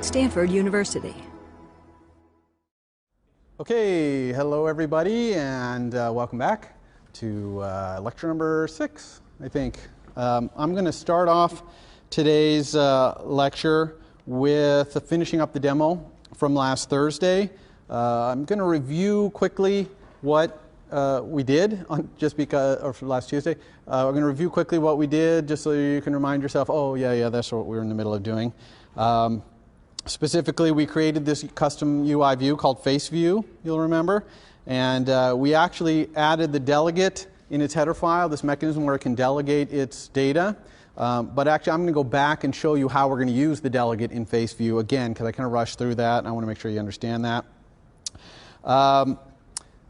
Stanford University. Okay, hello everybody, and welcome back to lecture number 6, I think. I'm going to start off today's lecture with finishing up the demo from last Thursday. I'm going to review quickly what we did just because, or for last Tuesday. We're going to review quickly what we did just so you can remind yourself, oh yeah, that's what we were in the middle of doing. Specifically, we created this custom UI view called Face View, you'll remember. And we actually added the delegate in its header file, this mechanism where it can delegate its data. But actually, I'm going to go back and show you how we're going to use the delegate in Face View again, because I kind of rushed through that, and I want to make sure you understand that.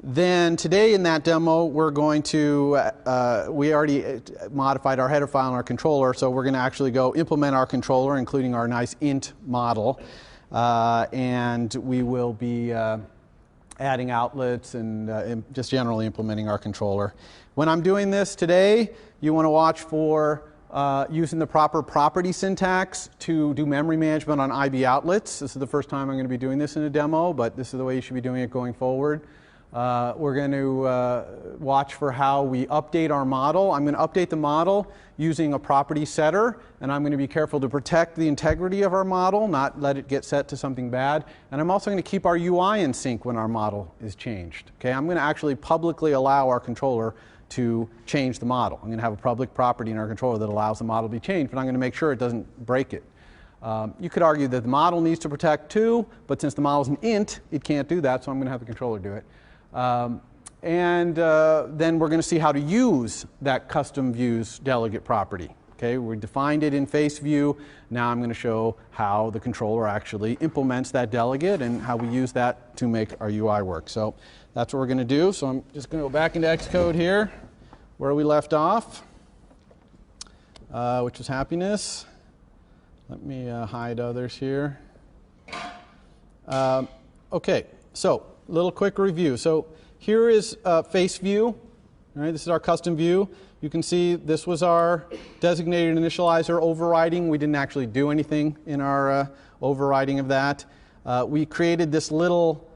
Then today in that demo, we're going to, we already modified our header file and our controller, so we're going to actually go implement our controller, including our nice int model. And we will be adding outlets and just generally implementing our controller. When I'm doing this today, you want to watch for using the proper property syntax to do memory management on IB outlets. This is the first time I'm going to be doing this in a demo, but this is the way you should be doing it going forward. We're going to watch for how we update our model. I'm going to update the model using a property setter, and I'm going to be careful to protect the integrity of our model, not let it get set to something bad. And I'm also going to keep our UI in sync when our model is changed. Okay, I'm going to actually publicly allow our controller to change the model. I'm going to have a public property in our controller that allows the model to be changed, but I'm going to make sure it doesn't break it. You could argue that the model needs to protect too, but since the model is an int, it can't do that, so I'm going to have the controller do it. Then we're going to see how to use that custom views delegate property. Okay, we defined it in Face View. Now I'm going to show how the controller actually implements that delegate and how we use that to make our UI work. So that's what we're going to do. So I'm just going to go back into Xcode here, where we left off, which was happiness. Let me hide others here. Okay, so little quick review. So here is Face View. All right, this is our custom view. You can see this was our designated initializer overriding. We didn't actually do anything in our overriding of that. We created this little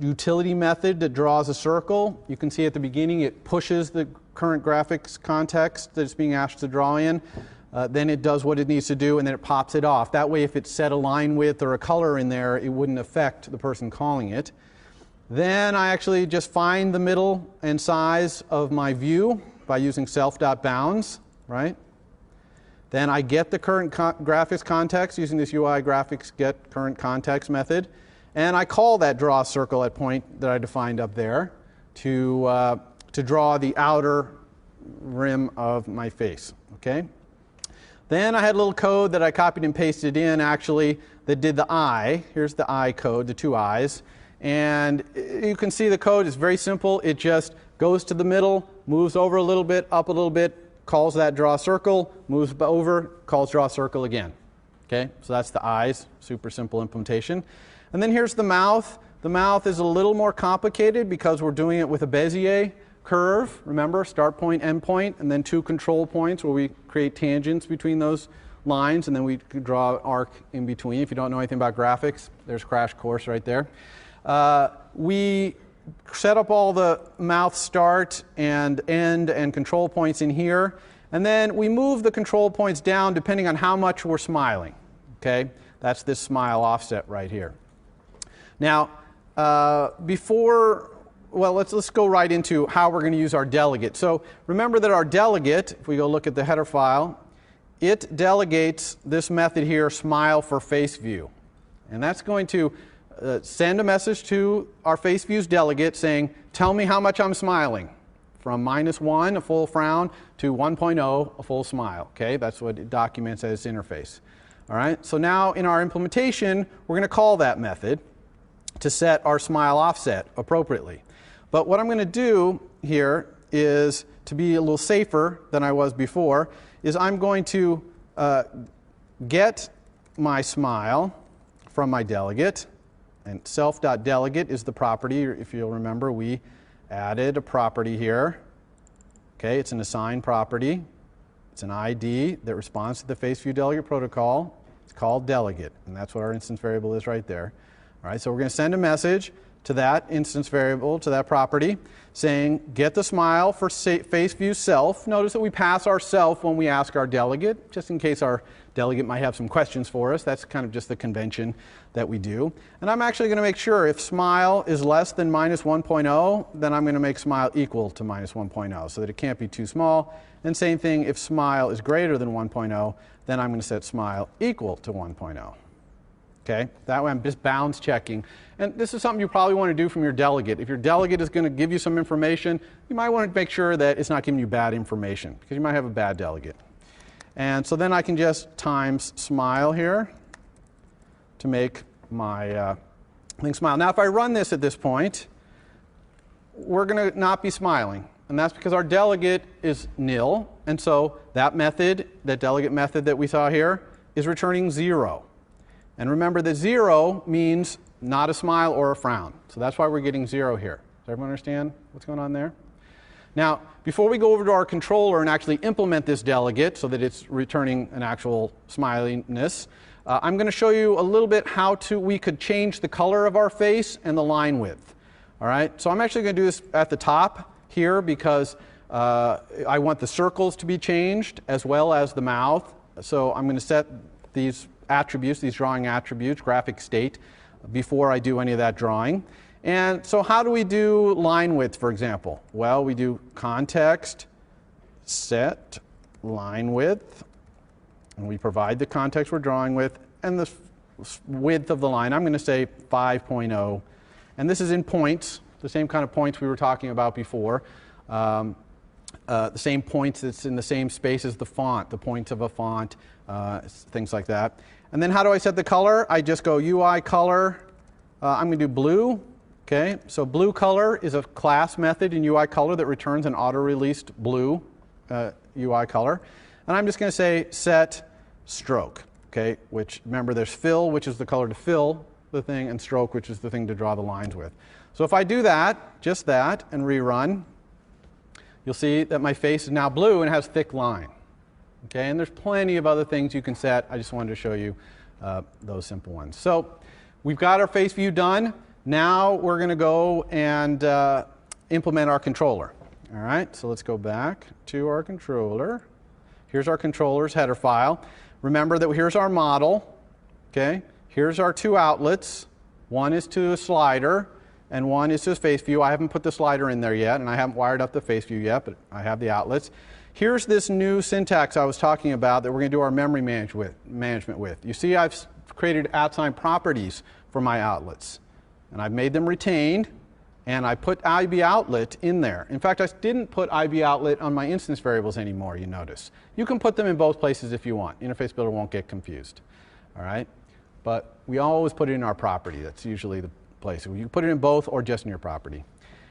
utility method that draws a circle. You can see at the beginning it pushes the current graphics context that it's being asked to draw in. Then it does what it needs to do, and then it pops it off. That way, if it set a line width or a color in there, it wouldn't affect the person calling it. Then I actually just find the middle and size of my view by using self.bounds, right? Then I get the current graphics context using this UI graphics get current context method. And I call that draw circle at point that I defined up there to draw the outer rim of my face, okay? Then I had a little code that I copied and pasted in actually that did the eye. Here's the eye code, the two eyes. And you can see the code is very simple. It just goes to the middle, moves over a little bit, up a little bit, calls that draw circle, moves over, calls draw circle again. Okay, so that's the eyes, super simple implementation. And then here's the mouth. The mouth is a little more complicated because we're doing it with a Bezier curve. Remember, start point, end point, and then two control points where we create tangents between those lines, and then we could draw an arc in between. If you don't know anything about graphics, there's Crash Course right there. We set up all the mouth start and end and control points in here. And then we move the control points down depending on how much we're smiling. Okay? That's this smile offset right here. Now, let's go right into how we're going to use our delegate. So remember that our delegate, if we go look at the header file, it delegates this method here, smile for face view. And that's going to send a message to our face views delegate saying, tell me how much I'm smiling. From -1, a full frown, to 1.0, a full smile. Okay, that's what it documents as its interface. All right, so now in our implementation, we're going to call that method to set our smile offset appropriately. But what I'm going to do here is, to be a little safer than I was before, is I'm going to get my smile from my delegate. And self.delegate is the property. If you'll remember, we added a property here. Okay, it's an assigned property. It's an ID that responds to the face view delegate protocol. It's called delegate, and that's what our instance variable is right there. All right, so we're going to send a message to that instance variable, to that property, saying get the smile for face view self. Notice that we pass our self when we ask our delegate, just in case our delegate might have some questions for us. That's kind of just the convention that we do. And I'm actually going to make sure if smile is less than minus 1.0, then I'm going to make smile equal to minus 1.0 so that it can't be too small. And same thing, if smile is greater than 1.0, then I'm going to set smile equal to 1.0. Okay, that way I'm just bounds checking. And this is something you probably want to do from your delegate. If your delegate is going to give you some information, you might want to make sure that it's not giving you bad information, because you might have a bad delegate. And so then I can just times smile here to make my thing smile. Now if I run this at this point, we're going to not be smiling. And that's because our delegate is nil. And so that method, that delegate method that we saw here, is returning 0. And remember that 0 means not a smile or a frown. So that's why we're getting 0 here. Does everyone understand what's going on there? Now, before we go over to our controller and actually implement this delegate so that it's returning an actual smiliness, I'm going to show you a little bit how we could change the color of our face and the line width. All right? So I'm actually going to do this at the top here because I want the circles to be changed as well as the mouth. So I'm going to set these attributes, these drawing attributes, graphic state, before I do any of that drawing. And so how do we do line width, for example? Well, we do context, set, line width, and we provide the context we're drawing with, and the width of the line, I'm going to say 5.0. And this is in points, the same kind of points we were talking about before. The same points that's in the same space as the font, the points of a font, things like that. And then how do I set the color? I just go UI color. I'm going to do blue. Okay, so blue color is a class method in UI color that returns an auto-released blue UI color. And I'm just going to say set stroke. Okay, which remember there's fill, which is the color to fill the thing, and stroke, which is the thing to draw the lines with. So if I do that, just that, and rerun, you'll see that my face is now blue and has thick line. Okay, and there's plenty of other things you can set. I just wanted to show you those simple ones. So we've got our face view done. Now we're going to go and implement our controller. All right, so let's go back to our controller. Here's our controller's header file. Remember that here's our model. Okay, here's our two outlets. One is to a slider, and one is to face view. I haven't put the slider in there yet, and I haven't wired up the face view yet, but I have the outlets. Here's this new syntax I was talking about that we're going to do our memory management with. You see I've created @ properties for my outlets, and I've made them retained, and I put IB outlet in there. In fact, I didn't put IB outlet on my instance variables anymore, you notice. You can put them in both places if you want. Interface Builder won't get confused. All right? But we always put it in our property. That's usually the place. You can put it in both or just in your property.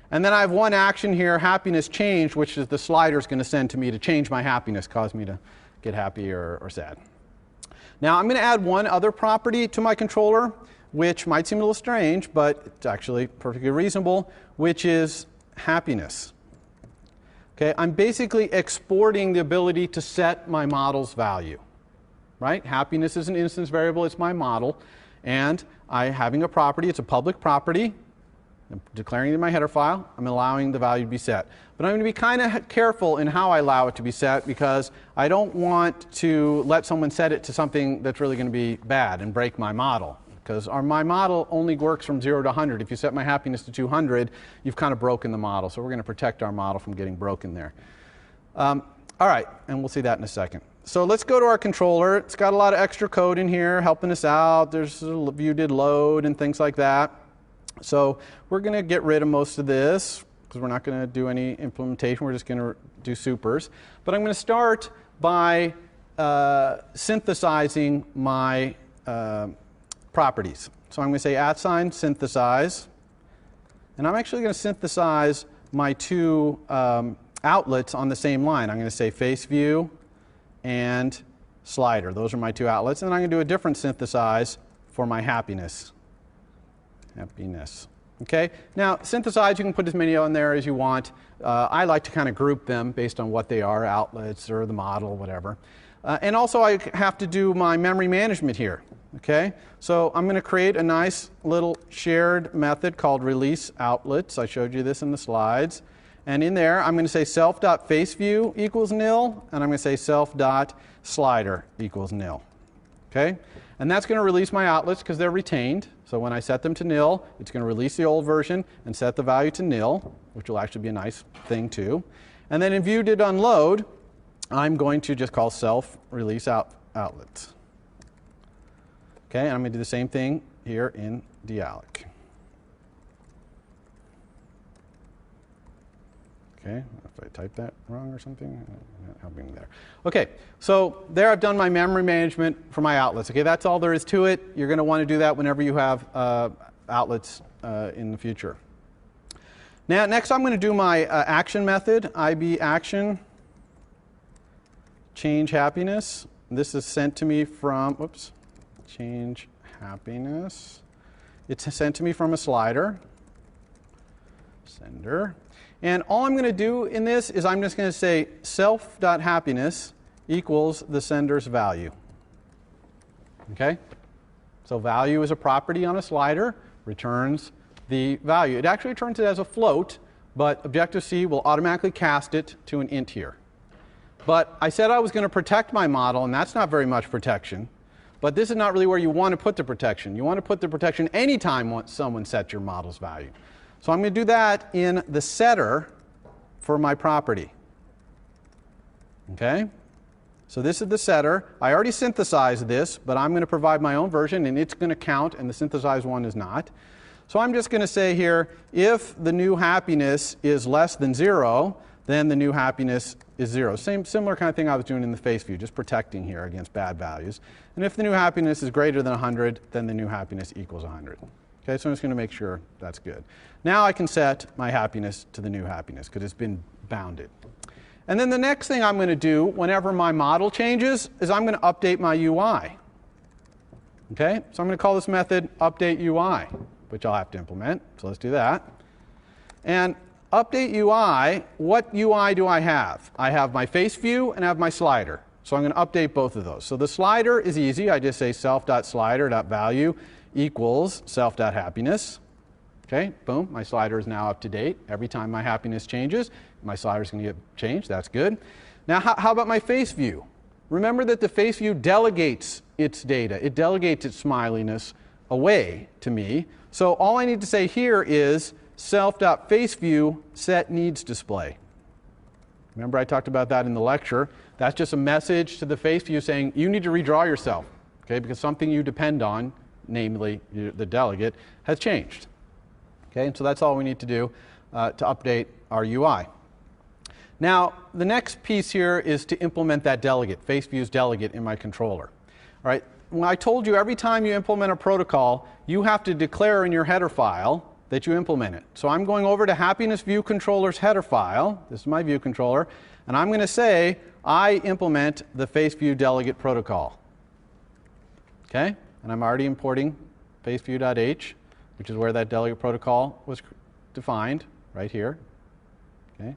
And then I have one action here, happiness change, which is the slider is going to send to me to change my happiness, cause me to get happy or sad. Now I'm going to add one other property to my controller, which might seem a little strange, but it's actually perfectly reasonable, which is happiness. Okay, I'm basically exporting the ability to set my model's value. Right? Happiness is an instance variable, it's my model, and I'm having a property, it's a public property. I'm declaring it in my header file. I'm allowing the value to be set. But I'm going to be kind of careful in how I allow it to be set because I don't want to let someone set it to something that's really going to be bad and break my model. Because my model only works from 0 to 100. If you set my happiness to 200, you've kind of broken the model. So we're going to protect our model from getting broken there. All right, and we'll see that in a second. So let's go to our controller. It's got a lot of extra code in here helping us out. There's a view did load and things like that. So we're going to get rid of most of this because we're not going to do any implementation. We're just going to do supers. But I'm going to start by synthesizing my properties. So I'm going to say @synthesize. And I'm actually going to synthesize my two outlets on the same line. I'm going to say face view and slider. Those are my two outlets. And I'm going to do a different synthesize for my happiness. Happiness. Okay? Now, synthesize, you can put as many on there as you want. I like to kind of group them based on what they are, outlets or the model, whatever. And also, I have to do my memory management here. Okay? So I'm going to create a nice little shared method called release outlets. I showed you this in the slides. And in there, I'm going to say self.faceView equals nil, and I'm going to say self.slider equals nil. Okay? And that's going to release my outlets because they're retained. So when I set them to nil, it's going to release the old version and set the value to nil, which will actually be a nice thing too. And then in view did unload, I'm going to just call self release outlets. Okay, and I'm going to do the same thing here in dealloc. Okay, if I type that wrong or something, not helping me there. Okay, so there I've done my memory management for my outlets. Okay, that's all there is to it. You're going to want to do that whenever you have outlets in the future. Now, next I'm going to do my action method, IB action, change happiness. This is sent to me from, whoops, change happiness. It's sent to me from a slider, sender. And all I'm going to do in this is I'm just going to say self.happiness equals the sender's value. Okay? So value is a property on a slider, returns the value. It actually returns it as a float, but Objective-C will automatically cast it to an int here. But I said I was going to protect my model, and that's not very much protection. But this is not really where you want to put the protection. You want to put the protection anytime someone sets your model's value. So I'm going to do that in the setter for my property. Okay? So this is the setter. I already synthesized this, but I'm going to provide my own version, and it's going to count, and the synthesized one is not. So I'm just going to say here, if the new happiness is less than 0, then the new happiness is 0. Similar kind of thing I was doing in the face view, just protecting here against bad values. And if the new happiness is greater than 100, then the new happiness equals 100. Okay, so I'm just going to make sure that's good. Now I can set my happiness to the new happiness because it's been bounded. And then the next thing I'm going to do whenever my model changes is I'm going to update my UI. Okay, so I'm going to call this method update UI, which I'll have to implement. So let's do that. And update UI, what UI do I have? I have my face view and I have my slider. So I'm going to update both of those. So the slider is easy. I just say self.slider.value equals self.happiness. Okay, boom, my slider is now up to date. Every time my happiness changes, my slider is going to get changed. That's good. Now, how about my face view? Remember that the face view delegates its data. It delegates its smiliness away to me. So all I need to say here is self.faceView set needs display. Remember I talked about that in the lecture. That's just a message to the face view saying you need to redraw yourself, okay, because something you depend on, namely the delegate, has changed. Okay, and so that's all we need to do to update our UI. Now, the next piece here is to implement that delegate, FaceView's delegate in my controller. All right, when I told you every time you implement a protocol, you have to declare in your header file that you implement it. So I'm going over to Happiness View Controller's header file. This is my view controller. And I'm going to say I implement the FaceView delegate protocol. Okay? And I'm already importing faceview.h, which is where that delegate protocol was defined, right here. Okay?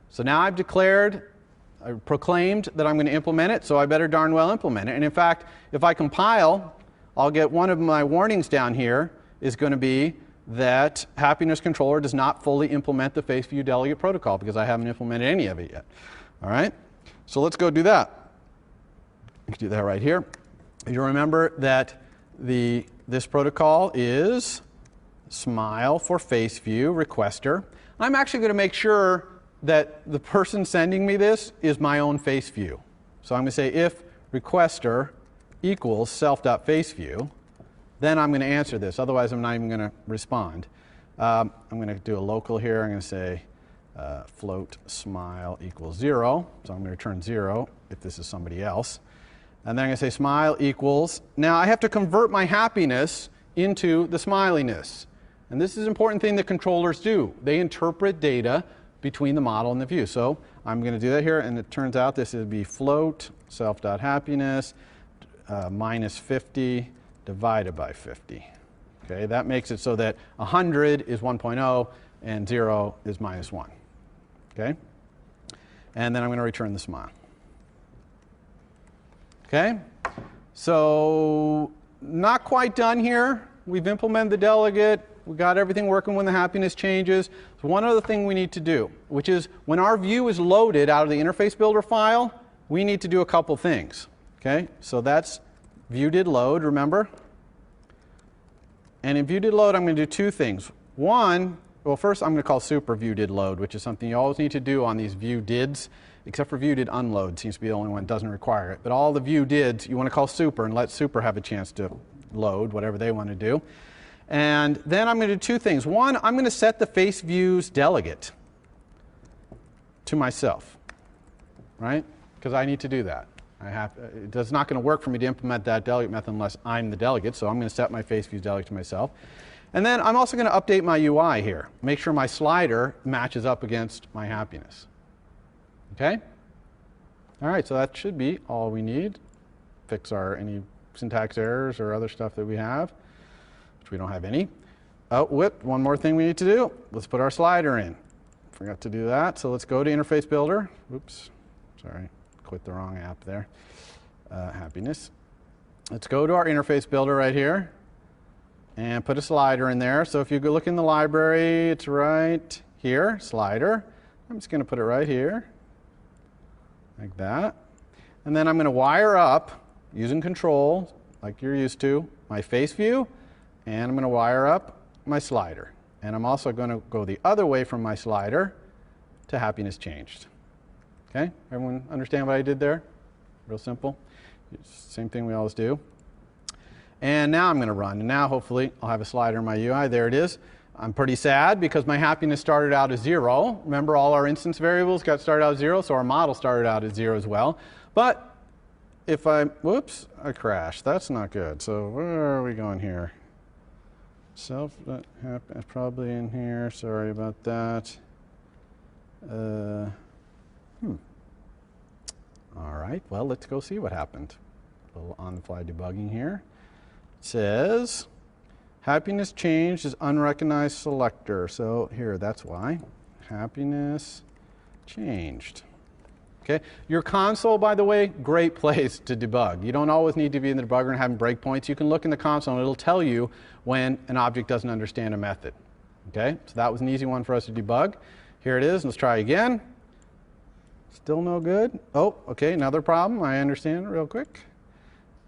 So now I've declared, I proclaimed that I'm going to implement it, so I better darn well implement it. And in fact, if I compile, I'll get one of my warnings down here is going to be that Happiness Controller does not fully implement the FaceView delegate protocol because I haven't implemented any of it yet. All right? So let's go do that. You can do that right here. You remember that this protocol is smile for FaceView requester. I'm actually going to make sure that the person sending me this is my own FaceView. So I'm going to say if requester equals self.faceView, then I'm going to answer this. Otherwise, I'm not even going to respond. I'm going to do a local here. I'm going to say float smile equals 0. So I'm going to return 0 if this is somebody else. And then I'm going to say smile equals. Now, I have to convert my happiness into the smiliness. And this is an important thing that controllers do. They interpret data between the model and the view. So I'm going to do that here. And it turns out this would be float self.happiness minus 50 divided by 50. Okay, that makes it so that 100 is 1.0 and 0 is -1. Okay? And then I'm going to return the smile. Okay? So not quite done here. We've implemented the delegate. We got everything working when the happiness changes. So one other thing we need to do, which is when our view is loaded out of the interface builder file, we need to do a couple things. Okay? So that's view did load, remember? And in view did load, I'm going to do two things. One, well, first I'm going to call super view did load, which is something you always need to do on these view dids, except for view did unload. Seems to be the only one that doesn't require it. But all the view dids, you want to call super and let super have a chance to load whatever they want to do. And then I'm going to do two things. One, I'm going to set the face views delegate to myself, right? Because I need to do that. It's not going to work for me to implement that delegate method unless I'm the delegate, so I'm going to set my face views delegate to myself. And then I'm also going to update my UI here. Make sure my slider matches up against my happiness. Okay? All right, so that should be all we need. Fix any syntax errors or other stuff that we have, which we don't have any. Oh, one more thing we need to do. Let's put our slider in. Forgot to do that, so let's go to Interface Builder. Oops, sorry. Quit the wrong app there. Happiness. Let's go to our interface builder right here and put a slider in there. So if you go look in the library, it's right here, slider. I'm just going to put it right here, like that. And then I'm going to wire up using control, like you're used to, my face view, and I'm going to wire up my slider. And I'm also going to go the other way from my slider to happiness changed. Okay, everyone understand what I did there? Real simple. Same thing we always do. And now I'm going to run. And now hopefully I'll have a slider in my UI. There it is. I'm pretty sad because my happiness started out as 0. Remember, all our instance variables got started out as 0, so our model started out as 0 as well. But if whoops, I crashed. That's not good. So where are we going here? Probably in here. Sorry about that. All right, well, let's go see what happened. A little on-the-fly debugging here. It says, happiness changed is unrecognized selector. So here, that's why. Happiness changed. Okay, your console, by the way, great place to debug. You don't always need to be in the debugger and having breakpoints. You can look in the console and it'll tell you when an object doesn't understand a method. Okay, so that was an easy one for us to debug. Here it is. Let's try again. Still no good. Oh, okay, another problem. I understand it real quick.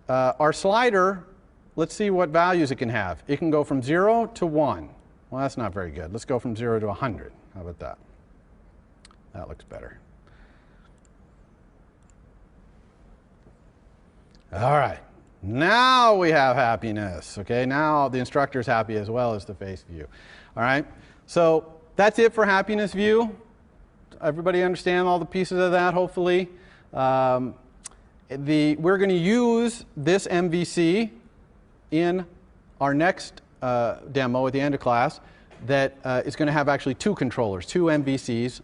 Our slider, let's see what values it can have. It can go from 0 to 1. Well, that's not very good. Let's go from 0 to 100. How about that? That looks better. All right. Now we have happiness. Okay, now the instructor's happy as well as the face view. All right. So that's it for happiness view. Everybody understand all the pieces of that, hopefully. We're going to use this MVC in our next demo at the end of class that is going to have actually two controllers, two MVCs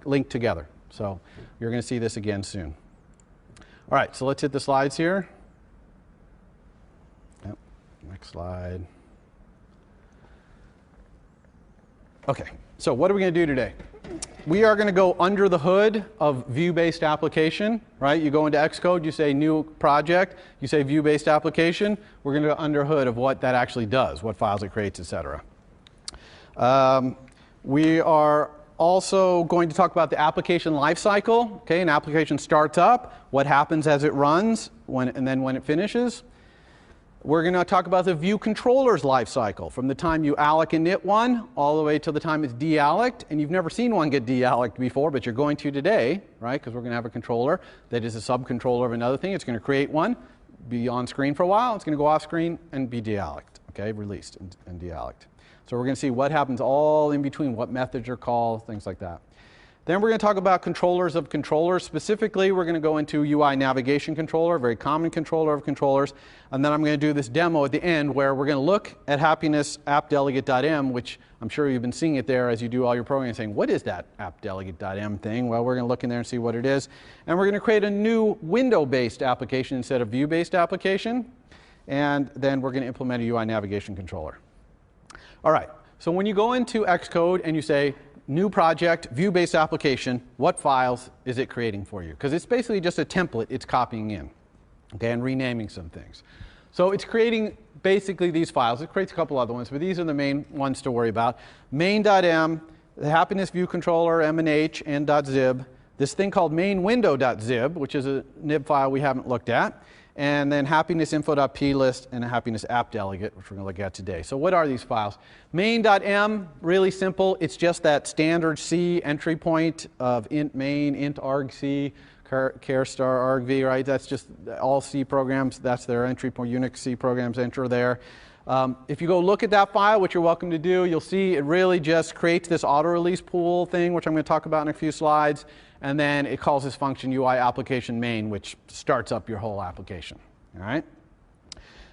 linked together. So you're going to see this again soon. All right, so let's hit the slides here. Yep, next slide. Okay, so what are we going to do today? We are going to go under the hood of view-based application, right? You go into Xcode, you say new project, you say view-based application. We're going to go under hood of what that actually does, what files it creates, etc. We are also going to talk about the application lifecycle. Okay, an application starts up, what happens as it runs, and then when it finishes. We're going to talk about the view controller's lifecycle, from the time you alloc init one all the way to the time it's dealloced. And you've never seen one get dealloced before, but you're going to today, right? Because we're going to have a controller that is a subcontroller of another thing. It's going to create one, be on screen for a while. It's going to go off screen and be dealloced, okay, released and dealloced. So we're going to see what happens all in between, what methods are called, things like that. Then we're going to talk about controllers of controllers. Specifically, we're going to go into UI navigation controller, a very common controller of controllers. And then I'm going to do this demo at the end where we're going to look at happiness appdelegate.m, which I'm sure you've been seeing it there as you do all your programming, saying, what is that appdelegate.m thing? Well, we're going to look in there and see what it is. And we're going to create a new window-based application instead of view-based application. And then we're going to implement a UI navigation controller. All right, so when you go into Xcode and you say new project, view-based application, what files is it creating for you? Because it's basically just a template it's copying in, okay, and renaming some things. So it's creating basically these files. It creates a couple other ones, but these are the main ones to worry about. Main.m, the happiness view controller, m&h, and .zib. This thing called mainwindow.zib, which is a nib file we haven't looked at. And then happinessinfo.plist and a happiness app delegate, which we're going to look at today. So what are these files? Main.m, really simple. It's just that standard C entry point of int main, int argc, char star argv, right? That's just all C programs. That's their entry point. Unix C programs enter there. If you go look at that file, which you're welcome to do, you'll see it really just creates this auto-release pool thing, which I'm going to talk about in a few slides. And then it calls this function UI application main, which starts up your whole application. All right?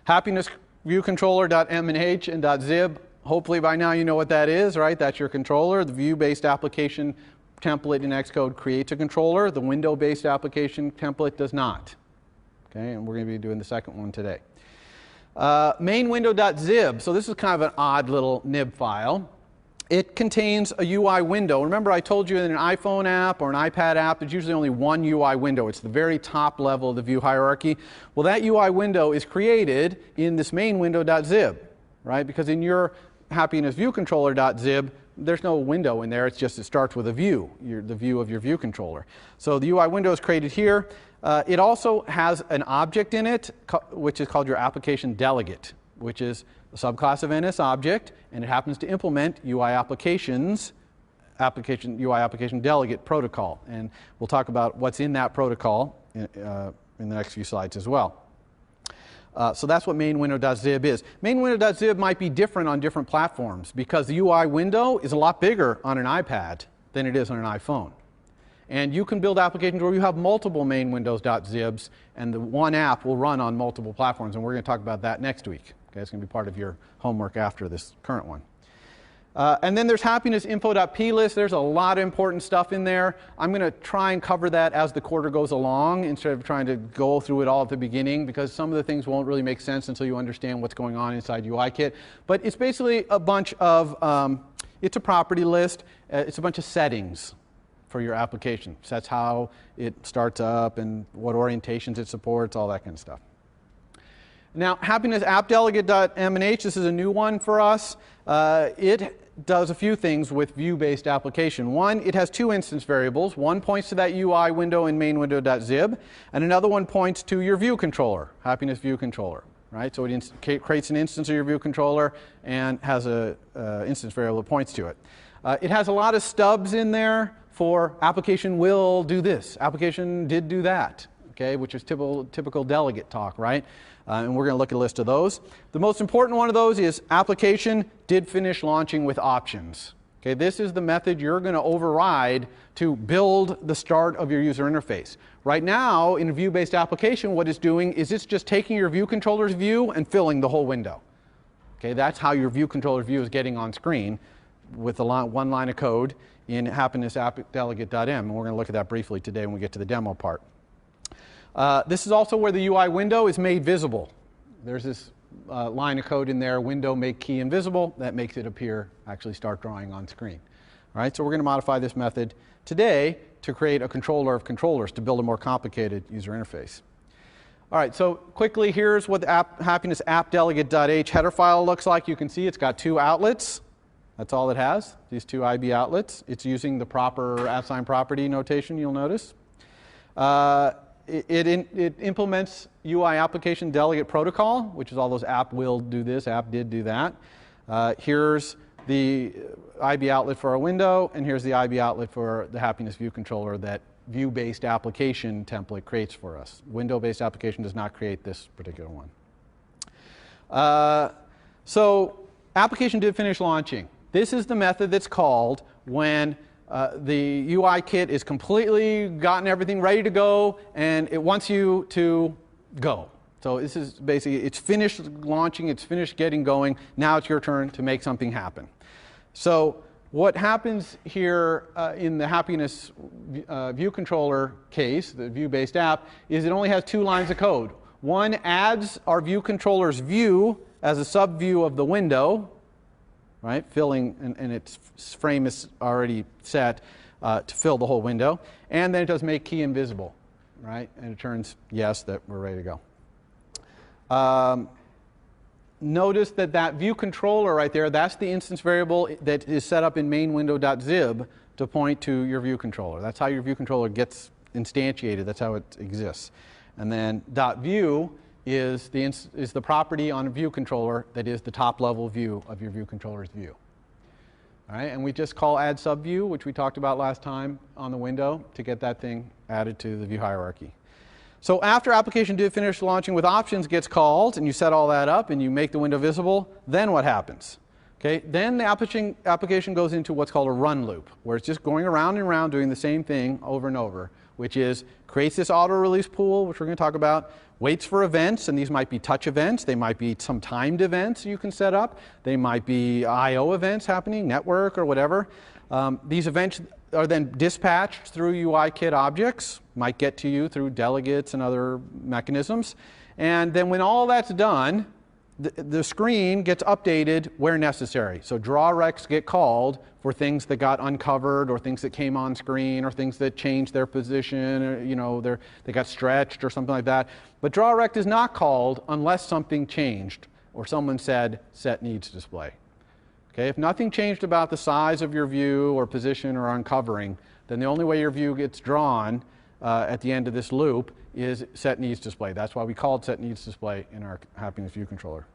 Happiness view controller.m&h and .zib. Hopefully by now you know what that is, right? That's your controller. The view-based application template in Xcode creates a controller. The window-based application template does not. Okay, and we're going to be doing the second one today. Mainwindow.zib. So this is kind of an odd little nib file. It contains a UI window. Remember I told you in an iPhone app or an iPad app, there's usually only one UI window. It's the very top level of the view hierarchy. Well, that UI window is created in this mainwindow.zib, right? Because in your happiness view controller.zib, there's no window in there. It's just it starts with a view, the view of your view controller. So the UI window is created here. It also has an object in it, which is called your application delegate, which is a subclass of NSObject, and it happens to implement UI applications, UI application delegate protocol. And we'll talk about what's in that protocol in the next few slides as well. So that's what mainwindow.zib is. Mainwindow.zib might be different on different platforms because the UI window is a lot bigger on an iPad than it is on an iPhone. And you can build applications where you have multiple mainwindows.zibs, and the one app will run on multiple platforms, and we're going to talk about that next week. Okay, it's going to be part of your homework after this current one. And then there's happinessinfo.plist. There's a lot of important stuff in there. I'm going to try and cover that as the quarter goes along instead of trying to go through it all at the beginning, because some of the things won't really make sense until you understand what's going on inside UIKit. But it's basically a bunch of, it's a property list. It's a bunch of settings for your application. Sets how it starts up and what orientations it supports, all that kind of stuff. Now, happiness app delegate.m&h, this is a new one for us. It does a few things with view-based application. One, it has two instance variables. One points to that UI window in mainwindow.zib, and another one points to your view controller, happiness view controller. Right? So it creates an instance of your view controller and has an instance variable that points to it. It has a lot of stubs in there for application will do this, application did do that, okay, which is typical delegate talk, right? And we're going to look at a list of those. The most important one of those is application did finish launching with options. Okay, this is the method you're going to override to build the start of your user interface. Right now, in a view-based application, what it's doing is it's just taking your view controller's view and filling the whole window. Okay, that's how your view controller's view is getting on screen with one line of code in happiness app delegate.m. And we're going to look at that briefly today when we get to the demo part. This is also where the UI window is made visible. There's this line of code in there, window make key invisible, that makes it appear, actually start drawing on screen. All right, so we're going to modify this method today to create a controller of controllers to build a more complicated user interface. All right, so quickly, here's what the happiness app delegate.h header file looks like. You can see it's got two outlets. That's all it has, these two IB outlets. It's using the proper @ property notation, you'll notice. It implements UI application delegate protocol, which is all those app will do this, app did do that. Here's the IB outlet for our window, and here's the IB outlet for the happiness view controller that view-based application template creates for us. Window-based application does not create this particular one. So application did finish launching. This is the method that's called when the UI kit is completely gotten everything ready to go and it wants you to go. So this is basically, it's finished launching, it's finished getting going, now it's your turn to make something happen. So what happens here in the happiness view controller case, the view-based app, is it only has two lines of code. One adds our view controller's view as a subview of the window, right? Filling, and its frame is already set to fill the whole window. And then it does make key invisible, right? And it turns yes that we're ready to go. Notice that that view controller right there, that's the instance variable that is set up in main window.zib to point to your view controller. That's how your view controller gets instantiated. That's how it exists. And then .view is the property on a view controller that is the top level view of your view controller's view. All right, and we just call add subview, which we talked about last time on the window, to get that thing added to the view hierarchy. So after application did finish launching with options gets called, and you set all that up, and you make the window visible, then what happens? Okay, then the application goes into what's called a run loop, where it's just going around and around doing the same thing over and over, which is creates this auto-release pool, which we're going to talk about, waits for events, and these might be touch events, they might be some timed events you can set up, they might be I/O events happening, network or whatever. These events are then dispatched through UIKit objects, might get to you through delegates and other mechanisms. And then when all that's done, the screen gets updated where necessary. So draw recs get called for things that got uncovered or things that came on screen or things that changed their position or they got stretched or something like that. But draw rect is not called unless something changed or someone said set needs display. Okay, if nothing changed about the size of your view or position or uncovering, then the only way your view gets drawn at the end of this loop is set needs display. That's why we called set needs display in our happiness view controller.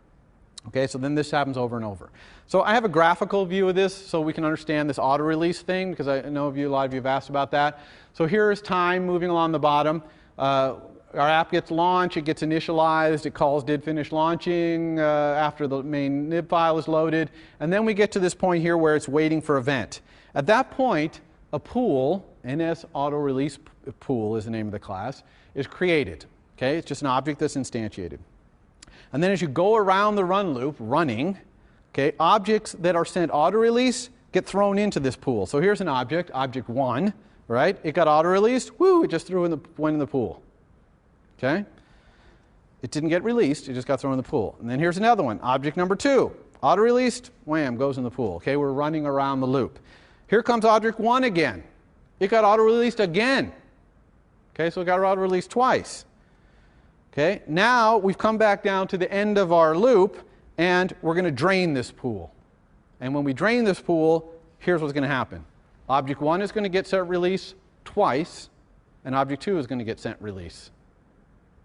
Okay, so then this happens over and over. So I have a graphical view of this so we can understand this auto release thing, because I know a lot of you have asked about that. So here is time moving along the bottom. Our app gets launched, it gets initialized, it calls did finish launching after the main nib file is loaded, and then we get to this point here where it's waiting for event. At that point, a pool, NS auto release pool is the name of the class, is created. Okay, it's just an object that's instantiated. And then as you go around the run loop, running, okay, objects that are sent auto release get thrown into this pool. So here's an object, object 1, right? It got auto released, woo, it just went in the pool. Okay? It didn't get released, it just got thrown in the pool. And then here's another one, object number 2. Auto-released, wham, goes in the pool. Okay, we're running around the loop. Here comes object 1 again. It got auto-released again. Okay, so it got auto-released twice. Okay, now we've come back down to the end of our loop, and we're going to drain this pool. And when we drain this pool, here's what's going to happen. Object 1 is going to get set release twice, and object 2 is going to get sent release.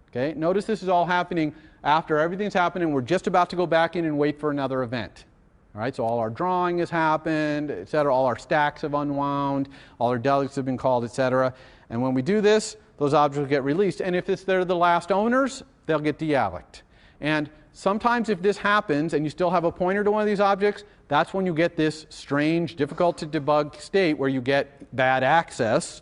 Okay, notice this is all happening after everything's happened and we're just about to go back in and wait for another event. All right, so all our drawing has happened, et cetera, all our stacks have unwound, all our delegates have been called, et cetera. And when we do this, those objects will get released. And if they're the last owners, they'll get deallocated. And sometimes if this happens and you still have a pointer to one of these objects, that's when you get this strange, difficult to debug state where you get bad access,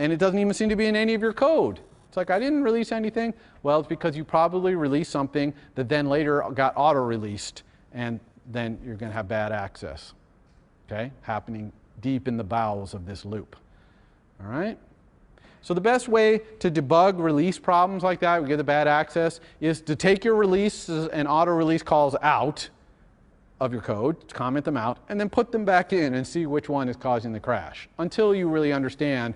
and it doesn't even seem to be in any of your code. It's like, I didn't release anything. Well, it's because you probably released something that then later got auto-released, and then you're going to have bad access, okay, happening deep in the bowels of this loop. All right? So the best way to debug release problems like that, we get the bad access, is to take your releases and auto-release calls out of your code, comment them out, and then put them back in and see which one is causing the crash, until you really understand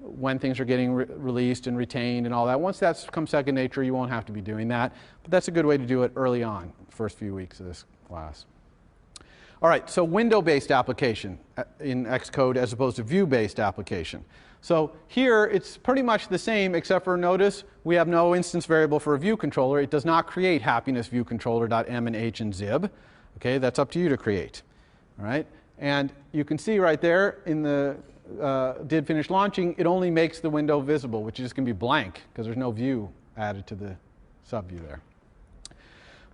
when things are getting released and retained and all that. Once that's become second nature, you won't have to be doing that. But that's a good way to do it early on, the first few weeks of this class. All right, so window-based application in Xcode as opposed to view-based application. So here it's pretty much the same, except for notice we have no instance variable for a view controller. It does not create happiness view controller.m and h and zib. Okay, that's up to you to create. All right, and you can see right there in the did finish launching, it only makes the window visible, which is going to be blank because there's no view added to the subview there.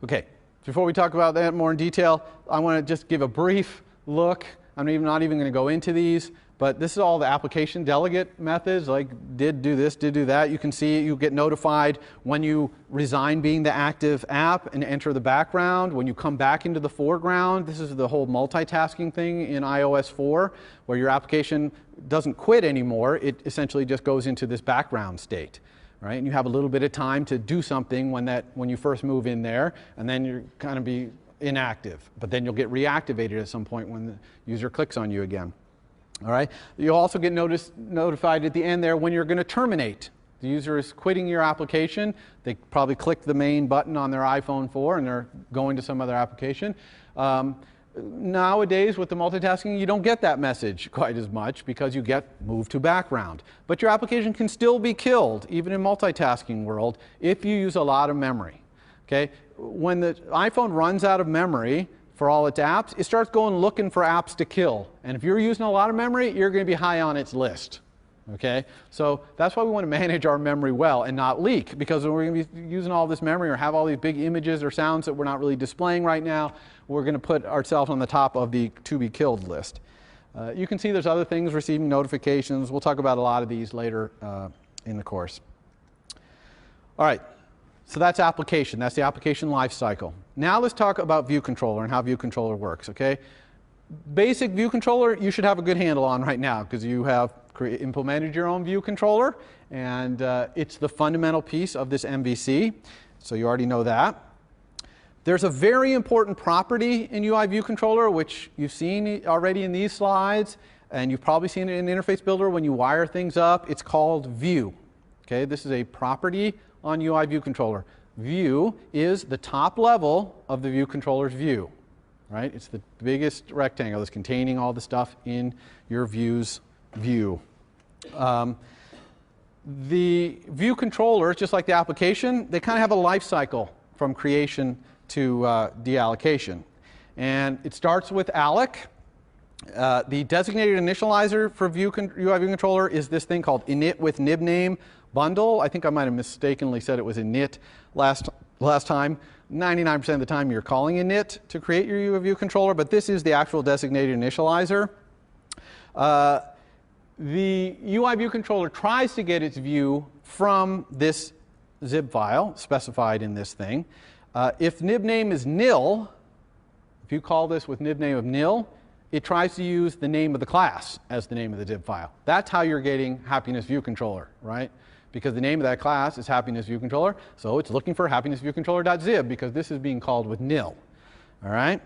Okay, before we talk about that more in detail, I want to just give a brief look. I'm not even going to go into these, but this is all the application delegate methods, like did do this, did do that. You can see you get notified when you resign being the active app and enter the background. When you come back into the foreground, this is the whole multitasking thing in iOS 4, where your application doesn't quit anymore. It essentially just goes into this background state. Right? And you have a little bit of time to do something when you first move in there, and then you're kind of be inactive, but then you'll get reactivated at some point when the user clicks on you again. All right. You'll also get notified at the end there when you're going to terminate. The user is quitting your application. They probably clicked the main button on their iPhone 4 and they're going to some other application. Nowadays, with the multitasking, you don't get that message quite as much because you get moved to background. But your application can still be killed, even in multitasking world, if you use a lot of memory. Okay? When the iPhone runs out of memory for all its apps, it starts going looking for apps to kill. And if you're using a lot of memory, you're going to be high on its list. Okay? So that's why we want to manage our memory well and not leak, because when we're going to be using all this memory or have all these big images or sounds that we're not really displaying right now, we're going to put ourselves on the top of the to be killed list. You can see there's other things, receiving notifications. We'll talk about a lot of these later in the course. All right, so that's application. That's the application lifecycle. Now let's talk about view controller and how view controller works. Okay, basic view controller you should have a good handle on right now because you have implemented your own view controller, and it's the fundamental piece of this MVC, so you already know that. There's a very important property in UI view controller which you've seen already in these slides, and you've probably seen it in Interface Builder when you wire things up. It's called view. Okay, this is a property on UI view controller. View is the top level of the view controller's view. Right? It's the biggest rectangle that's containing all the stuff in your view's view. The view controllers, just like the application, they kind of have a life cycle from creation to deallocation. And it starts with alloc. The designated initializer for UI view controller is this thing called init with nibname bundle. I think I might have mistakenly said it was init last time. 99% of the time you're calling init to create your UI view controller, but this is the actual designated initializer. The UI view controller tries to get its view from this zip file specified in this thing. If nibname is nil, if you call this with nibname of nil, it tries to use the name of the class as the name of the zip file. That's how you're getting happiness view controller, right? Because the name of that class is happiness view controller, so it's looking for happiness view controller.zib because this is being called with nil. All right?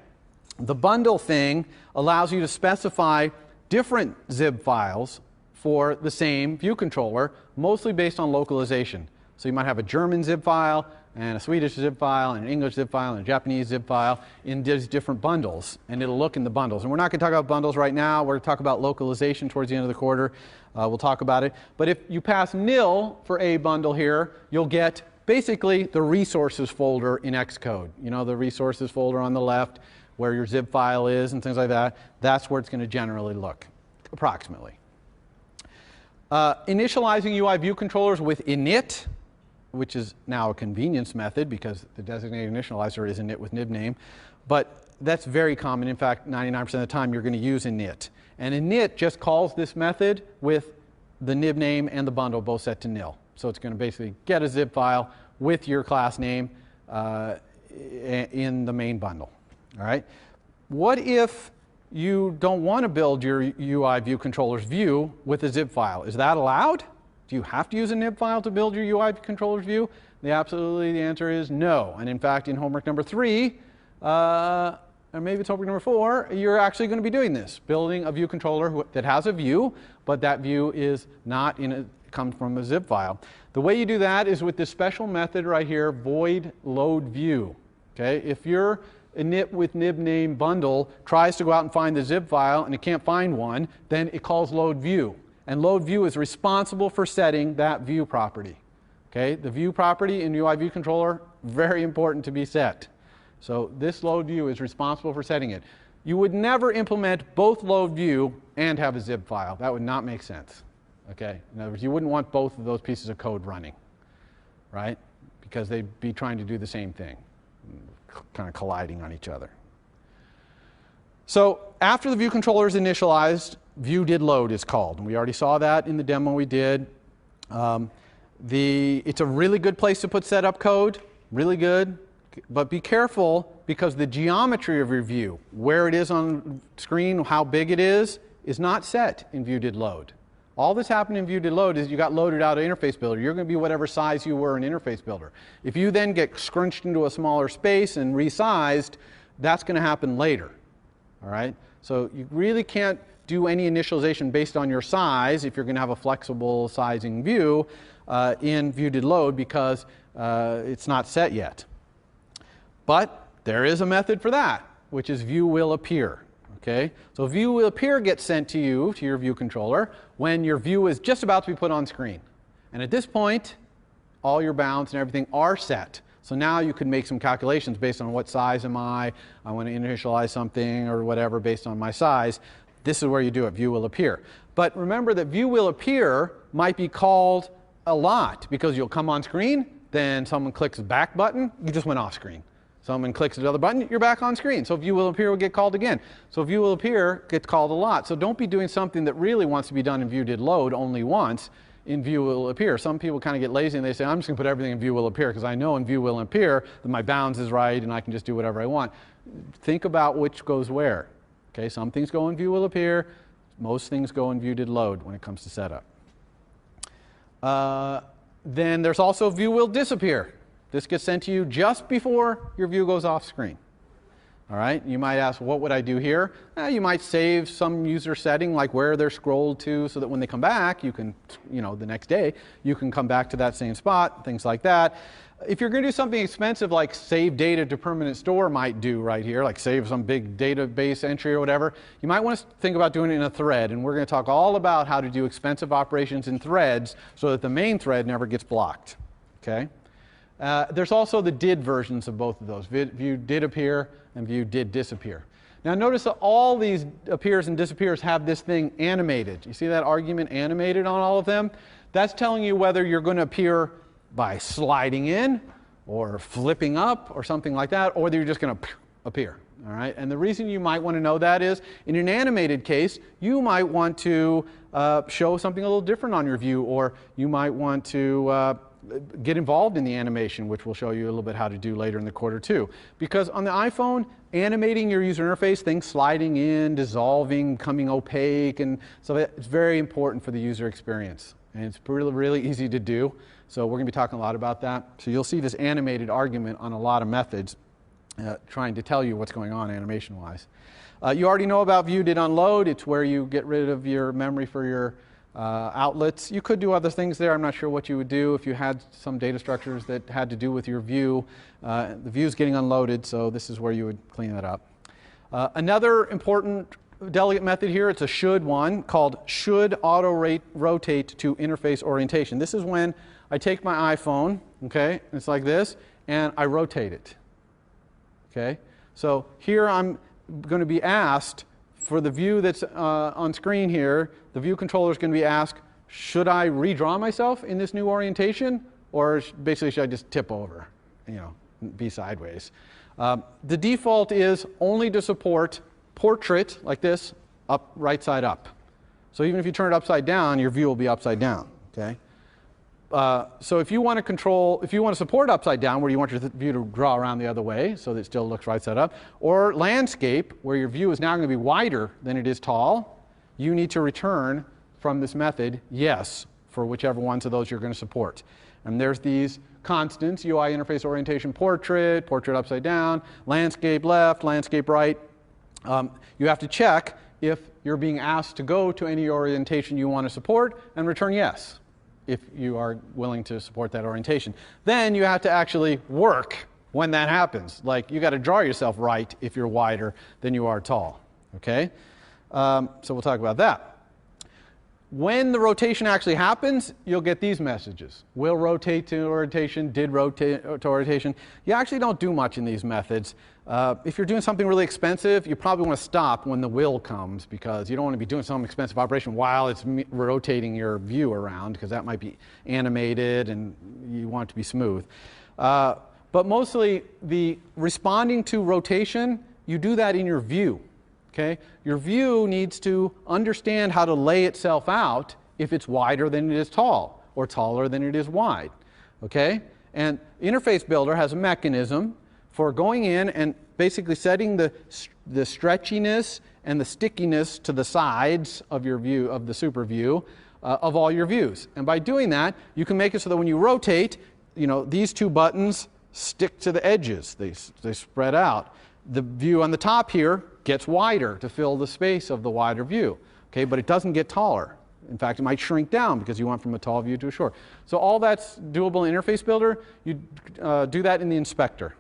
The bundle thing allows you to specify different zip files for the same view controller, mostly based on localization. So you might have a German zip file and a Swedish zip file and an English zip file and a Japanese zip file in these different bundles, and it'll look in the bundles. And we're not going to talk about bundles right now. We're going to talk about localization towards the end of the quarter. We'll talk about it. But if you pass nil for a bundle here, you'll get basically the resources folder in Xcode. You know, the resources folder on the left where your zip file is and things like that. That's where it's going to generally look, approximately. Initializing UI view controllers with init, which is now a convenience method because the designated initializer is init with nibname, but that's very common. In fact, 99% of the time you're going to use init. And init just calls this method with the nibname and the bundle both set to nil. So it's going to basically get a zip file with your class name in the main bundle. All right? What if you don't want to build your UI view controller's view with a zip file? Is that allowed? Do you have to use a nib file to build your UI controller's view? The answer is no. And in fact, in homework number 3, or maybe it's homework number 4, you're actually going to be doing this, building a view controller that has a view, but that view is not comes from a zip file. The way you do that is with this special method right here, void load view. Okay? If your init with nibname bundle tries to go out and find the zip file and it can't find one, then it calls load view. And load view is responsible for setting that view property. Okay? The view property in UI view controller, very important to be set. So this load view is responsible for setting it. You would never implement both load view and have a zip file. That would not make sense. Okay? In other words, you wouldn't want both of those pieces of code running, right? Because they'd be trying to do the same thing, kind of colliding on each other. So after the view controller is initialized, view did load is called. And we already saw that in the demo we did. It's a really good place to put setup code, really good. But be careful because the geometry of your view, where it is on screen, how big it is not set in view did load. All that's happened in view did load is you got loaded out of Interface Builder. You're going to be whatever size you were in Interface Builder. If you then get scrunched into a smaller space and resized, that's going to happen later. All right? So you really can't do any initialization based on your size if you're going to have a flexible sizing view in view.didLoad because it's not set yet. But there is a method for that, which is view_will_appear. Okay? So view_will_appear gets sent to you, to your view controller, when your view is just about to be put on screen. And at this point, all your bounds and everything are set. So now you can make some calculations based on what size am I want to initialize something or whatever based on my size. This is where you do it, view_will_appear. But remember that view_will_appear might be called a lot because you'll come on screen, then someone clicks the back button, you just went off screen. Someone clicks the other button, you're back on screen. So view_will_appear will get called again. So view_will_appear gets called a lot. So don't be doing something that really wants to be done in view.didLoad only once in view_will_appear. Some people kind of get lazy and they say, I'm just going to put everything in view_will_appear because I know in view_will_appear that my bounds is right and I can just do whatever I want. Think about which goes where. Okay, some things go in view_will_appear. Most things go in view.didLoad when it comes to setup. Then there's also view_will_disappear. This gets sent to you just before your view goes off screen. All right, you might ask, what would I do here? You might save some user setting like where they're scrolled to so that when they come back, you can, the next day, you can come back to that same spot, things like that. If you're going to do something expensive like save data to permanent store might do right here, like save some big database entry or whatever, you might want to think about doing it in a thread. And we're going to talk all about how to do expensive operations in threads so that the main thread never gets blocked. Okay? There's also the did versions of both of those. View did appear and view did disappear. Now notice that all these appears and disappears have this thing animated. You see that argument animated on all of them? That's telling you whether you're going to appear by sliding in or flipping up or something like that, or whether you're just going to appear. All right? And the reason you might want to know that is in an animated case, you might want to show something a little different on your view, or you might want to get involved in the animation, which we'll show you a little bit how to do later in the quarter too. Because on the iPhone, animating your user interface, things sliding in, dissolving, becoming opaque, and so it's very important for the user experience. And it's really, really easy to do. So we're going to be talking a lot about that. So you'll see this animated argument on a lot of methods trying to tell you what's going on animation-wise. You already know about view_did_unload. It's where you get rid of your memory for your outlets. You could do other things there. I'm not sure what you would do if you had some data structures that had to do with your view. The view's getting unloaded, so this is where you would clean that up. Another important delegate method here, it's a should one, called should auto rotate to interface orientation. This is when I take my iPhone, okay, it's like this, and I rotate it. Okay? So here I'm going to be asked, for the view that's on screen here, the view controller is going to be asked, should I redraw myself in this new orientation, or basically should I just tip over, be sideways? The default is only to support portrait, like this, up, right side up. So even if you turn it upside down, your view will be upside down. Okay? So if you want to support upside down, where you want your view to draw around the other way, so that it still looks right side up, or landscape, where your view is now going to be wider than it is tall, you need to return from this method yes for whichever ones of those you're going to support. And there's these constants: UI interface orientation portrait, portrait upside down, landscape left, landscape right. You have to check if you're being asked to go to any orientation you want to support and return yes if you are willing to support that orientation. Then you have to actually work when that happens. Like, you got to draw yourself right if you're wider than you are tall. Okay? So we'll talk about that. When the rotation actually happens, you'll get these messages. Will rotate to orientation, did rotate to orientation. You actually don't do much in these methods. If you're doing something really expensive, you probably want to stop when the will comes, because you don't want to be doing some expensive operation while it's rotating your view around, because that might be animated and you want it to be smooth. But mostly the responding to rotation, you do that in your view. Okay? Your view needs to understand how to lay itself out if it's wider than it is tall, or taller than it is wide. Okay? And Interface Builder has a mechanism for going in and basically setting the stretchiness and the stickiness to the sides of your view, of the super view, of all your views. And by doing that, you can make it so that when you rotate, these two buttons stick to the edges. They spread out. The view on the top here gets wider to fill the space of the wider view, okay, but it doesn't get taller. In fact, it might shrink down because you went from a tall view to a short. So all that's doable in Interface Builder. You do that in the inspector.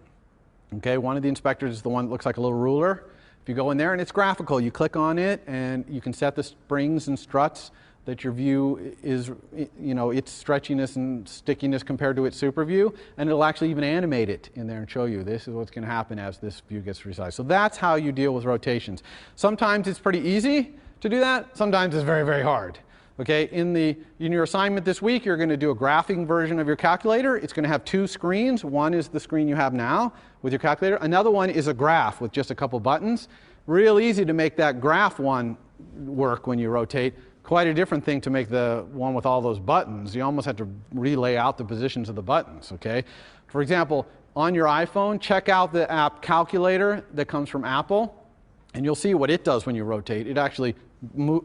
Okay, one of the inspectors is the one that looks like a little ruler. If you go in there and it's graphical, you click on it and you can set the springs and struts that your view is, its stretchiness and stickiness compared to its super view, and it'll actually even animate it in there and show you this is what's going to happen as this view gets resized. So that's how you deal with rotations. Sometimes it's pretty easy to do that. Sometimes it's very, very hard. Okay, in your assignment this week, you're going to do a graphing version of your calculator. It's going to have two screens. One is the screen you have now with your calculator. Another one is a graph with just a couple buttons. Real easy to make that graph one work when you rotate. Quite a different thing to make the one with all those buttons. You almost have to relay out the positions of the buttons. Okay, for example, on your iPhone, check out the app Calculator that comes from Apple, and you'll see what it does when you rotate. It actually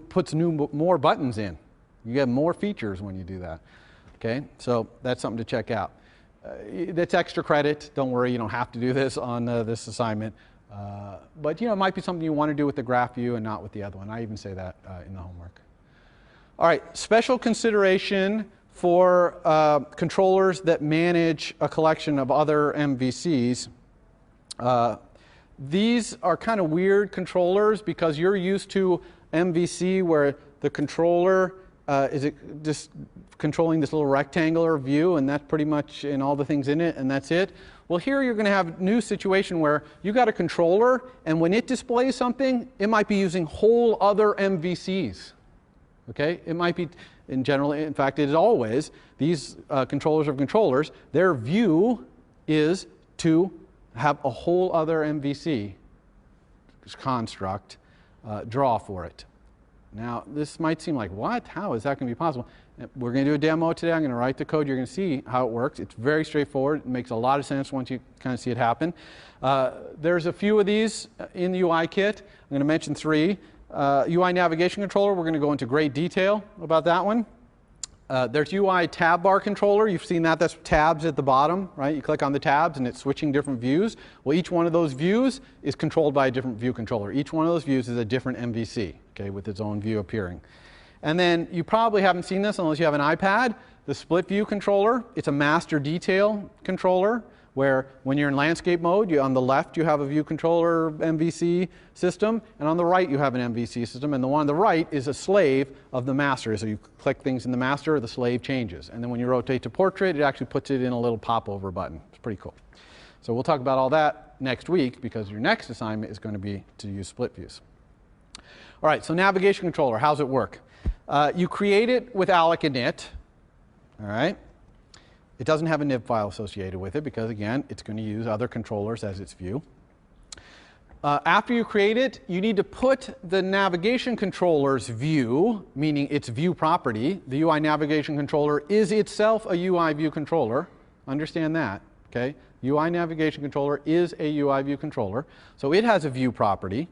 puts more buttons in. You get more features when you do that. Okay, so that's something to check out. That's extra credit. Don't worry, you don't have to do this on this assignment. But it might be something you want to do with the graph view and not with the other one. I even say that in the homework. All right, special consideration for controllers that manage a collection of other MVCs. These are kind of weird controllers because you're used to MVC where the controller is just controlling this little rectangular view, and that's pretty much in all the things in it, and that's it. Well, here you're going to have a new situation where you got a controller, and when it displays something, it might be using whole other MVCs. Okay, it might be, in general, in fact, it is always, these controllers of controllers, their view is to have a whole other MVC construct draw for it. Now, this might seem like, what? How is that going to be possible? We're going to do a demo today. I'm going to write the code. You're going to see how it works. It's very straightforward. It makes a lot of sense once you kind of see it happen. There's a few of these in the UI kit. I'm going to mention three. UI navigation controller, we're going to go into great detail about that one. There's UI tab bar controller. You've seen that. That's tabs at the bottom, right? You click on the tabs and it's switching different views. Well, each one of those views is controlled by a different view controller. Each one of those views is a different MVC, okay, with its own view appearing. And then you probably haven't seen this unless you have an iPad. The split view controller, it's a master detail controller where when you're in landscape mode, on the left you have a view controller MVC system, and on the right you have an MVC system, and the one on the right is a slave of the master. So you click things in the master, the slave changes. And then when you rotate to portrait, it actually puts it in a little popover button. It's pretty cool. So we'll talk about all that next week because your next assignment is going to be to use split views. All right, so navigation controller, how's it work? You create it with alloc init, all right? It doesn't have a nib file associated with it because, again, it's going to use other controllers as its view. After you create it, you need to put the navigation controller's view, meaning its view property. The UI navigation controller is itself a UI view controller. Understand that, okay? UI navigation controller is a UI view controller. So it has a view property,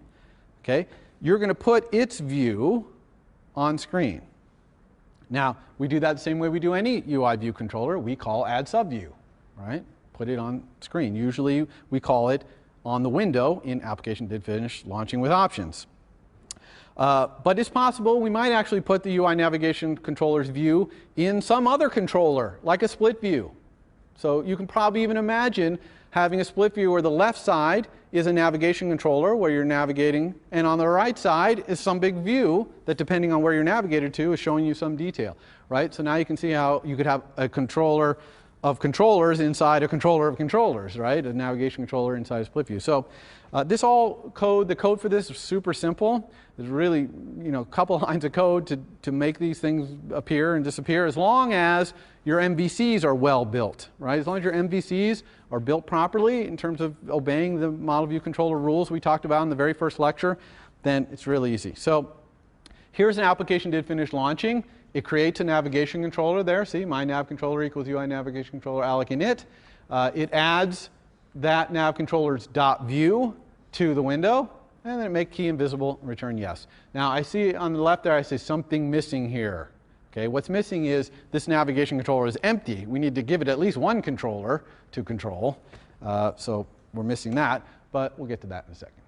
okay? You're going to put its view on screen. Now, we do that the same way we do any UI view controller. We call add subview, right? Put it on screen. Usually we call it on the window in application did finish launching with options. But it's possible we might actually put the UI navigation controller's view in some other controller, like a split view. So you can probably even imagine having a split view where the left side is a navigation controller where you're navigating, and on the right side is some big view that, depending on where you're navigated to, is showing you some detail, right? So now you can see how you could have a controller of controllers inside a controller of controllers, right? A navigation controller inside a split view. So the code for this is super simple. There's really, a couple lines of code to make these things appear and disappear, as long as your MVCs are well built, right? As long as your MVCs are built properly in terms of obeying the model view controller rules we talked about in the very first lecture, then it's really easy. So here's an application did finish launching. It creates a navigation controller there. See, my nav controller equals UI navigation controller alloc init. It adds that nav controller's .view to the window, and then make key invisible and return yes. Now I see on the left there, I say something missing here. Okay, what's missing is this navigation controller is empty. We need to give it at least one controller to control. So we're missing that. but we'll get to that in a second.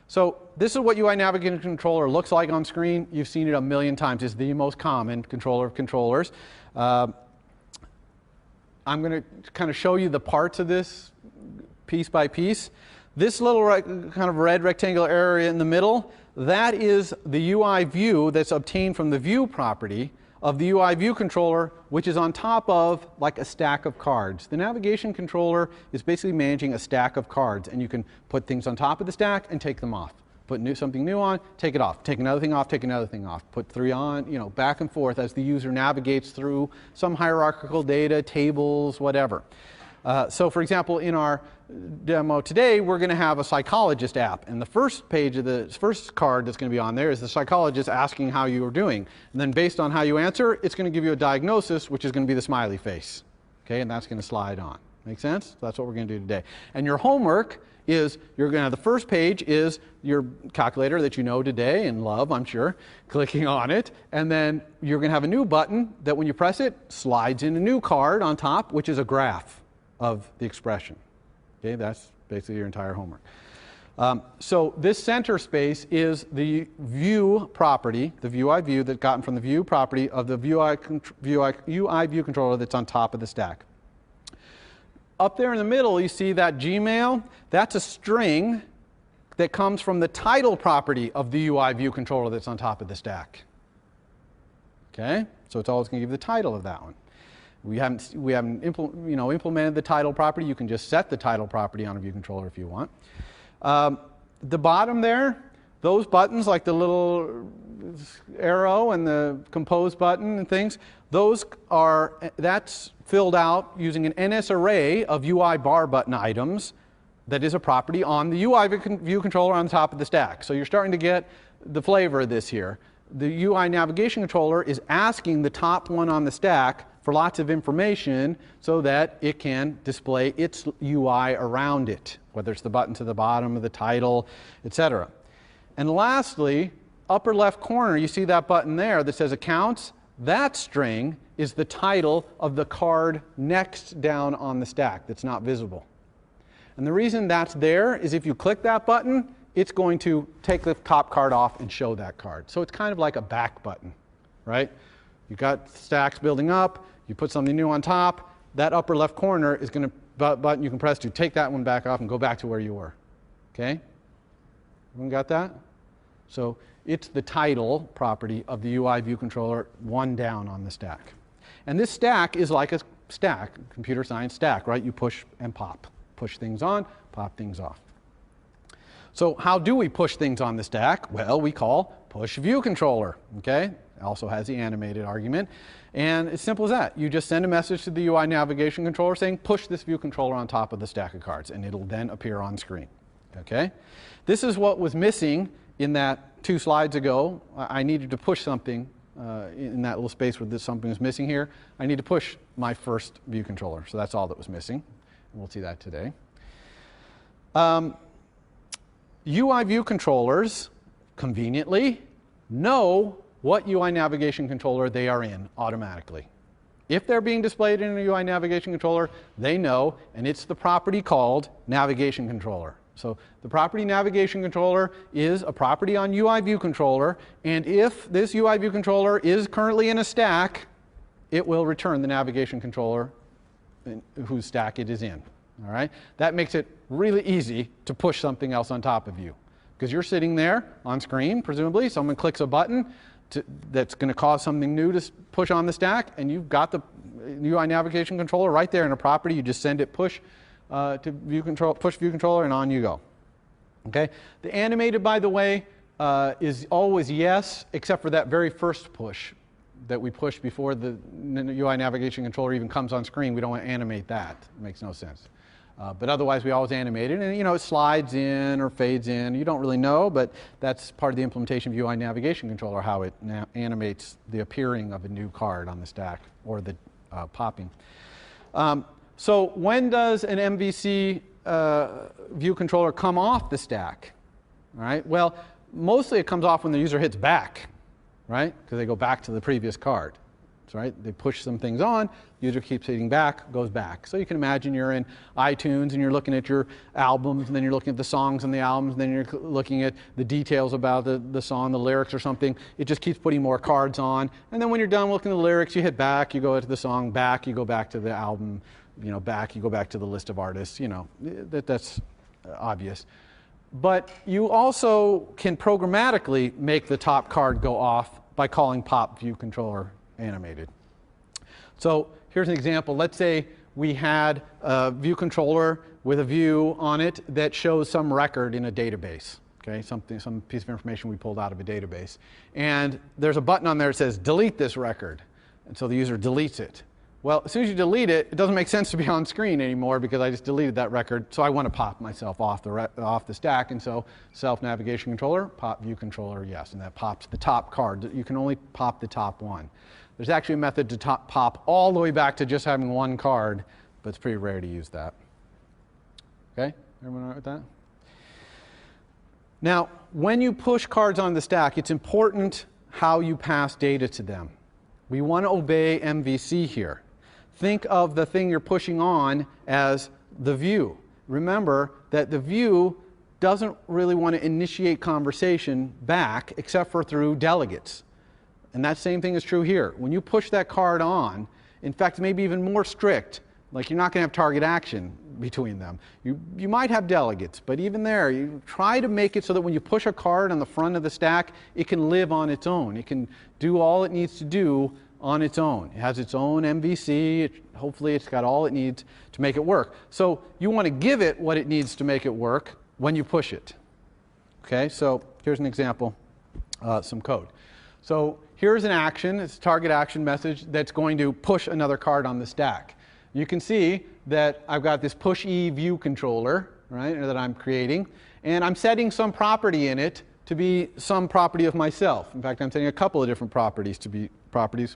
So this is what UI Navigation Controller looks like on screen. You've seen it a million times. It's the most common controller of controllers. I'm going to kind of show you the parts of this piece by piece. This little kind of red rectangular area in the middle, that is the UI view that's obtained from the view property of the UI view controller, which is on top of like a stack of cards. The navigation controller is basically managing a stack of cards, and you can put things on top of the stack and take them off. Put something new on, take it off. Take another thing off, take another thing off. Put 3 on, back and forth as the user navigates through some hierarchical data, tables, whatever. So for example, in our demo today, we're going to have a psychologist app. And the first page of the first card that's going to be on there is the psychologist asking how you are doing. And then based on how you answer, it's going to give you a diagnosis, which is going to be the smiley face. Okay, and that's going to slide on. Make sense? So that's what we're going to do today. And your homework is, you're going to have the first page is your calculator that you know today and love, I'm sure, clicking on it. And then you're going to have a new button that when you press it, slides in a new card on top, which is a graph of the expression. Okay, that's basically your entire homework. So this center space is the view property, the UI view that's gotten from the view property of the UI view controller that's on top of the stack. Up there in the middle, you see that Gmail. That's a string that comes from the title property of the UI view controller that's on top of the stack. Okay, so it's always going to give you the title of that one. We haven't implemented the title property. You can just set the title property on a view controller if you want. The bottom there, those buttons like the little arrow and the compose button and things, that's filled out using an NS array of UI bar button items that is a property on the UI view controller on the top of the stack. So you're starting to get the flavor of this here. The UI navigation controller is asking the top one on the stack for lots of information so that it can display its UI around it, whether it's the button to the bottom of the title, etc. And lastly, upper left corner, you see that button there that says Accounts. That string is the title of the card next down on the stack that's not visible. And the reason that's there is if you click that button, it's going to take the top card off and show that card. So it's kind of like a back button, right? You've got stacks building up, you put something new on top, that upper left corner is going to button you can press to take that one back off and go back to where you were. Okay? Everyone got that? So it's the title property of the UI view controller, one down on the stack. And this stack is like a stack, computer science stack, right? You push and pop. Push things on, pop things off. So how do we push things on the stack? Well, we call push view controller, okay? It also has the animated argument. And it's simple as that. You just send a message to the UI navigation controller saying, push this view controller on top of the stack of cards, and it'll then appear on screen, okay? This is what was missing in that 2 slides ago. I needed to push something in that little space where something was missing here. I need to push my first view controller, so that's all that was missing. And we'll see that today. UI view controllers, conveniently, know what UI navigation controller they are in automatically. If they're being displayed in a UI navigation controller, they know, and it's the property called navigation controller. So the property navigation controller is a property on UI view controller, and if this UI view controller is currently in a stack, it will return the navigation controller whose stack it is in. All right? That makes it really easy to push something else on top of you. Because you're sitting there on screen, presumably, someone clicks a button that's going to cause something new to push on the stack, and you've got the UI navigation controller right there in a property. You just send it push to view control, push view controller, and on you go. Okay? The animated, by the way, is always yes, except for that very first push that we push before the UI navigation controller even comes on screen. We don't want to animate that. It makes no sense. But otherwise, we always animate it, and it slides in or fades in. You don't really know, but that's part of the implementation of UI navigation controller, how it animates the appearing of a new card on the stack or the popping. So when does an MVC view controller come off the stack? All right. Well, mostly it comes off when the user hits back, right? Because they go back to the previous card. right? They push some things on, user keeps hitting back, goes back. So you can imagine you're in iTunes and you're looking at your albums, and then you're looking at the songs on the albums, and then you're looking at the details about the song, the lyrics or something. It just keeps putting more cards on. And then when you're done looking at the lyrics, you hit back, you go to the song, back, you go back to the album, back, you go back to the list of artists. That's obvious. But you also can programmatically make the top card go off by calling pop view controller animated. So here's an example. Let's say we had a view controller with a view on it that shows some record in a database. Okay, some piece of information we pulled out of a database. And there's a button on there that says delete this record. And so the user deletes it. Well, as soon as you delete it, it doesn't make sense to be on screen anymore because I just deleted that record. So I want to pop myself off the stack. And so self navigation controller, pop view controller, yes. And that pops the top card. You can only pop the top one. There's actually a method to pop all the way back to just having one card, but it's pretty rare to use that. Okay, everyone all right with that? Now, when you push cards on the stack, it's important how you pass data to them. We want to obey MVC here. Think of the thing you're pushing on as the view. Remember that the view doesn't really want to initiate conversation back except for through delegates. And that same thing is true here. When you push that card on, in fact, maybe even more strict, like you're not going to have target action between them. You might have delegates, but even there, you try to make it so that when you push a card on the front of the stack, it can live on its own. It can do all it needs to do on its own. It has its own MVC. Hopefully it's got all it needs to make it work. So you want to give it what it needs to make it work when you push it. Okay, so here's an example, some code. So here's an action, it's a target action message that's going to push another card on the stack. You can see that I've got this push E view controller, right, that I'm creating, and I'm setting some property in it to be some property of myself. In fact, I'm setting a couple of different properties to be properties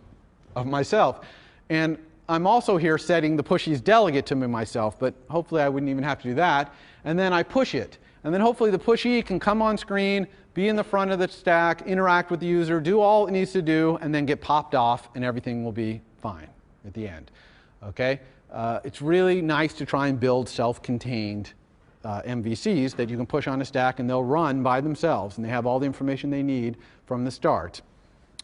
of myself. And I'm also here setting the push E's delegate to myself, but hopefully I wouldn't even have to do that. And then I push it. And then hopefully the push E can come on screen, be in the front of the stack, interact with the user, do all it needs to do, and then get popped off, and everything will be fine at the end. Okay? It's really nice to try and build self-contained MVCs that you can push on a stack, and they'll run by themselves, and they have all the information they need from the start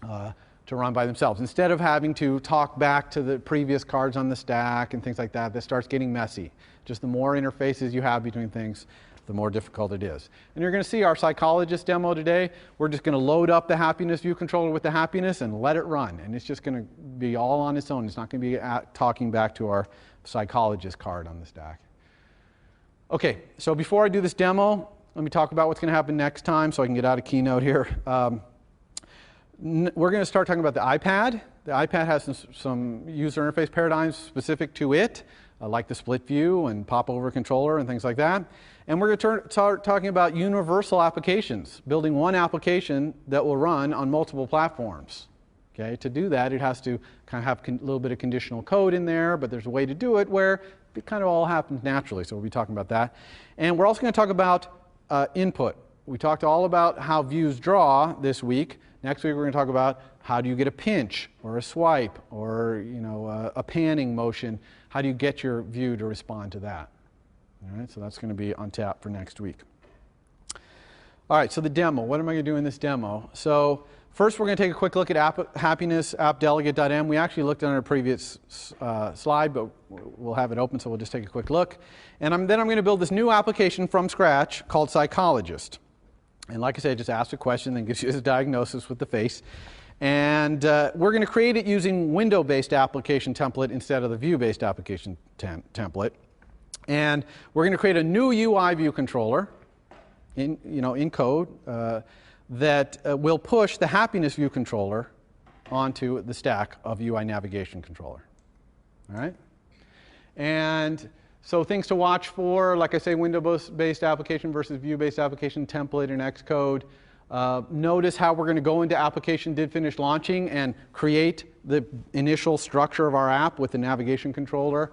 to run by themselves. Instead of having to talk back to the previous cards on the stack and things like that, that starts getting messy. Just the more interfaces you have between things, the more difficult it is. And you're going to see our psychologist demo today. We're just going to load up the happiness view controller with the happiness and let it run. And it's just going to be all on its own. It's not going to be talking back to our psychologist card on the stack. Okay, so before I do this demo, let me talk about what's going to happen next time so I can get out of Keynote here. We're going to start talking about the iPad. The iPad has some user interface paradigms specific to it, like the split view and popover controller and things like that. And we're going to start talking about universal applications, building one application that will run on multiple platforms. Okay? To do that, it has to kind of have a little bit of conditional code in there, but there's a way to do it where it kind of all happens naturally, so we'll be talking about that. And we're also going to talk about input. We talked all about how views draw this week. Next week we're going to talk about how do you get a pinch or a swipe or a panning motion. How do you get your view to respond to that? All right, so that's going to be on tap for next week. All right, so the demo. What am I going to do in this demo? So first we're going to take a quick look at happiness appdelegate.m. We actually looked at it on a previous slide, but we'll have it open, so we'll just take a quick look. And then I'm going to build this new application from scratch called Psychologist. And like I said, just ask a question, then gives you a diagnosis with the face. And we're going to create it using window-based application template instead of the view-based application template. And we're going to create a new UI view controller in code that will push the happiness view controller onto the stack of UI navigation controller. All right? And so things to watch for, like I say, window-based application versus view-based application template in Xcode. Notice how we're going to go into application did finish launching and create the initial structure of our app with the navigation controller.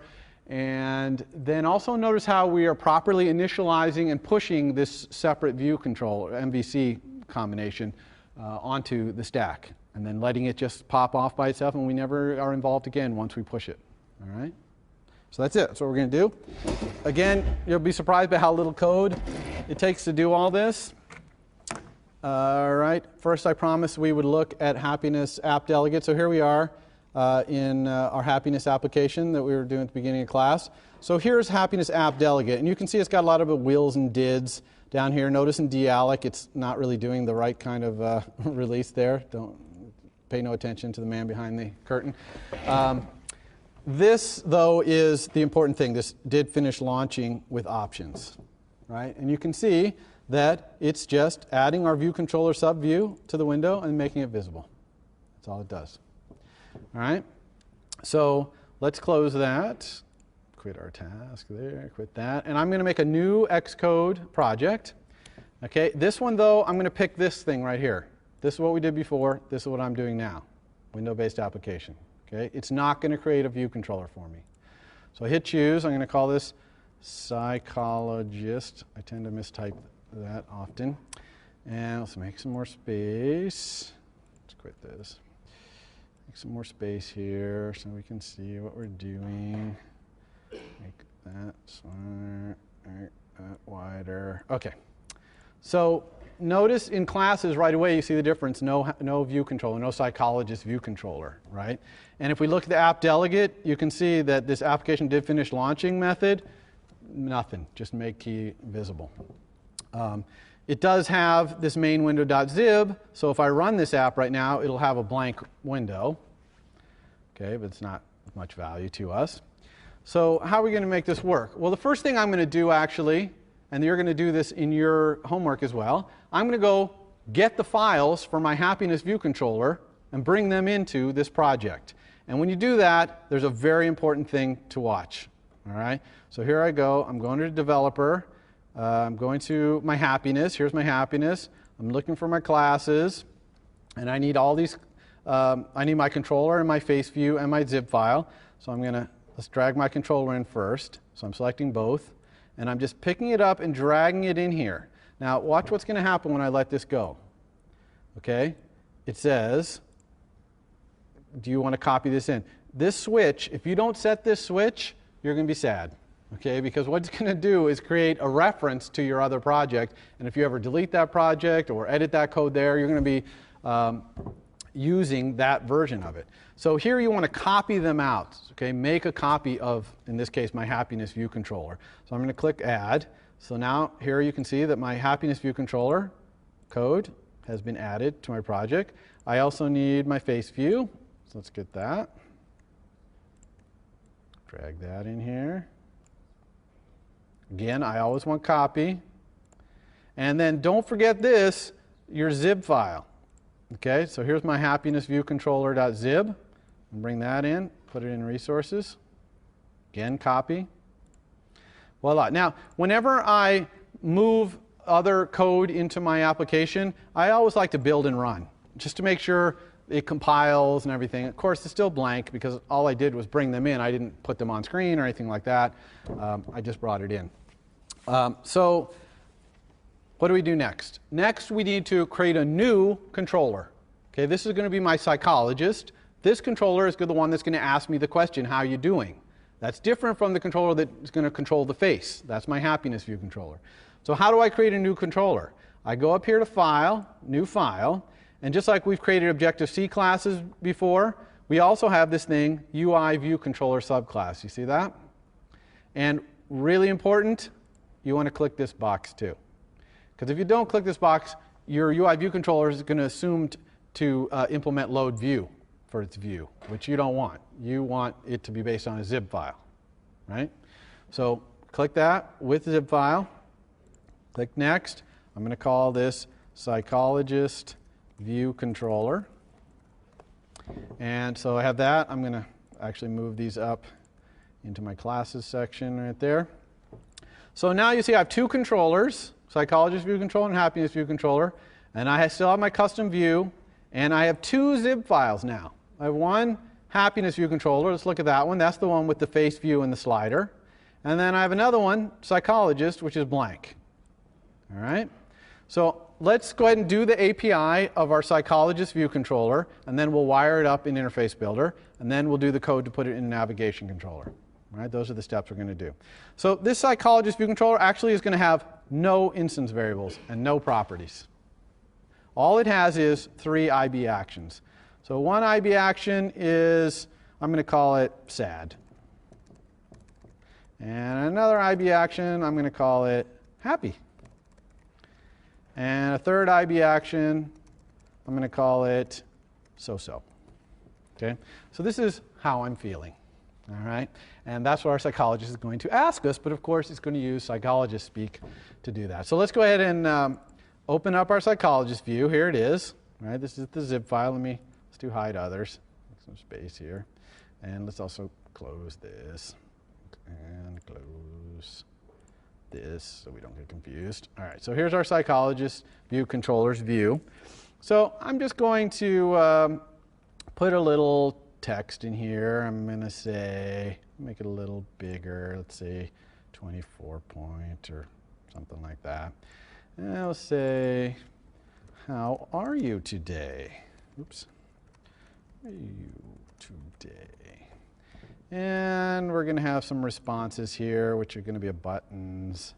And then also notice how we are properly initializing and pushing this separate view controller, MVC combination, onto the stack. and then letting it just pop off by itself, and we never are involved again once we push it. All right? So that's it. That's what we're going to do. Again, you'll be surprised by how little code it takes to do all this. All right. First, I promised we would look at happiness app delegate. So here we are in our happiness application that we were doing at the beginning of class. So here's happiness app delegate, and you can see it's got a lot of wills and dids down here. Notice in dealloc it's not really doing the right kind of release there. Don't pay no attention to the man behind the curtain. This, though, is the important thing. This did finish launching with options, right? And you can see that it's just adding our view controller subview to the window and making it visible. That's all it does. All right? So let's close that. Quit our task there, quit that. And I'm going to make a new Xcode project. Okay, this one, though, I'm going to pick this thing right here. This is what we did before. This is what I'm doing now. Window-based application. Okay, it's not going to create a view controller for me. So I hit choose. I'm going to call this psychologist. I tend to mistype that often. And let's make some more space. Let's quit this. Make some more space here so we can see what we're doing. Make that smaller, make that wider. Okay. So notice in classes right away you see the difference. No view controller, no psychologist view controller, right? And if we look at the app delegate, you can see that this application did finish launching method. Nothing, just make key visible. It does have this main window.zib, so if I run this app right now, it'll have a blank window. Okay, but it's not much value to us. So how are we going to make this work? Well, the first thing I'm going to do actually, and you're going to do this in your homework as well, I'm going to go get the files for my happiness view controller and bring them into this project. And when you do that, there's a very important thing to watch. All right? So here I go. I'm going to developer. I'm going to my happiness. Here's my happiness. I'm looking for my classes. And I need all these. I need my controller and my face view and my zip file. So I'm going to, let's drag my controller in first. So I'm selecting both. And I'm just picking it up and dragging it in here. Now watch what's going to happen when I let this go. Okay? It says, do you want to copy this in? This switch, if you don't set this switch, you're going to be sad. Okay? Because what it's going to do is create a reference to your other project. And if you ever delete that project or edit that code there, you're going to be using that version of it. So here you want to copy them out. Okay? Make a copy of, in this case, my happiness view controller. So I'm going to click add. So now here you can see that my happiness view controller code has been added to my project. I also need my face view. So let's get that. Drag that in here. Again, I always want copy. And then don't forget this, your zip file. Okay, so here's my happiness view controller.zib. And bring that in, put it in resources. Again, copy. Voila. Now, whenever I move other code into my application, I always like to build and run, just to make sure it compiles and everything. Of course, it's still blank because all I did was bring them in. I didn't put them on screen or anything like that. I just brought it in. So what do we do next? Next, we need to create a new controller. Okay, this is going to be my psychologist. This controller is the one that's going to ask me the question, how are you doing? That's different from the controller that's going to control the face. That's my happiness view controller. So how do I create a new controller? I go up here to File, New File, and just like we've created Objective-C classes before, we also have this thing, UI View Controller subclass. You see that? And really important, you want to click this box too. Because if you don't click this box, your UI View Controller is going to assume to implement load view for its view, which you don't want. You want it to be based on a zip file, right? So click that with the zip file. Click Next. I'm going to call this Psychologist View Controller. And so I have that. I'm going to actually move these up into my classes section right there. So now you see I have two controllers, Psychologist View Controller and Happiness View Controller. And I still have my custom view. And I have two zip files now. I have one Happiness View Controller. Let's look at that one. That's the one with the face view and the slider. And then I have another one, Psychologist, which is blank. All right? So let's go ahead and do the API of our Psychologist View Controller, and then we'll wire it up in Interface Builder, and then we'll do the code to put it in Navigation Controller. All right, those are the steps we're going to do. So this Psychologist View Controller actually is going to have no instance variables and no properties. All it has is 3 IB actions. So one IB action is, I'm going to call it sad. And another IB action, I'm going to call it happy. And a third IB action, I'm going to call it so-so. Okay? So this is how I'm feeling. All right? And that's what our psychologist is going to ask us, but of course it's going to use psychologist speak to do that. So let's go ahead and open up our psychologist view. Here it is. All right? This is the zip file. Let's do hide others. Some space here. And let's also close this. And close this so we don't get confused. All right, so here's our Psychologist View Controller's view. So I'm just going to put a little text in here. I'm going to say, make it a little bigger. Let's say 24 point or something like that. And I'll say, how are you today? Oops. How are you today? And we're going to have some responses here, which are going to be buttons.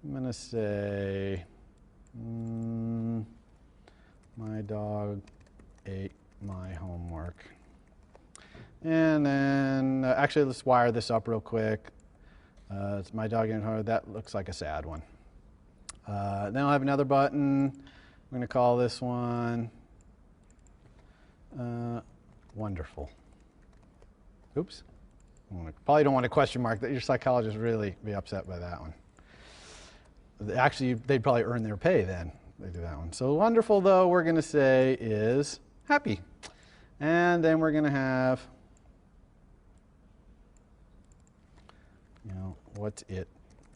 I'm going to say, my dog ate my homework. And then, actually, let's wire this up real quick. It's my dog ate my homework. That looks like a sad one. Then I'll have another button. I'm going to call this one wonderful. Oops. Probably don't want a question mark. That your psychologist really be upset by that one. Actually, they'd probably earn their pay then. They do that one. So wonderful, though, we're going to say is happy. And then we're going to have, what's it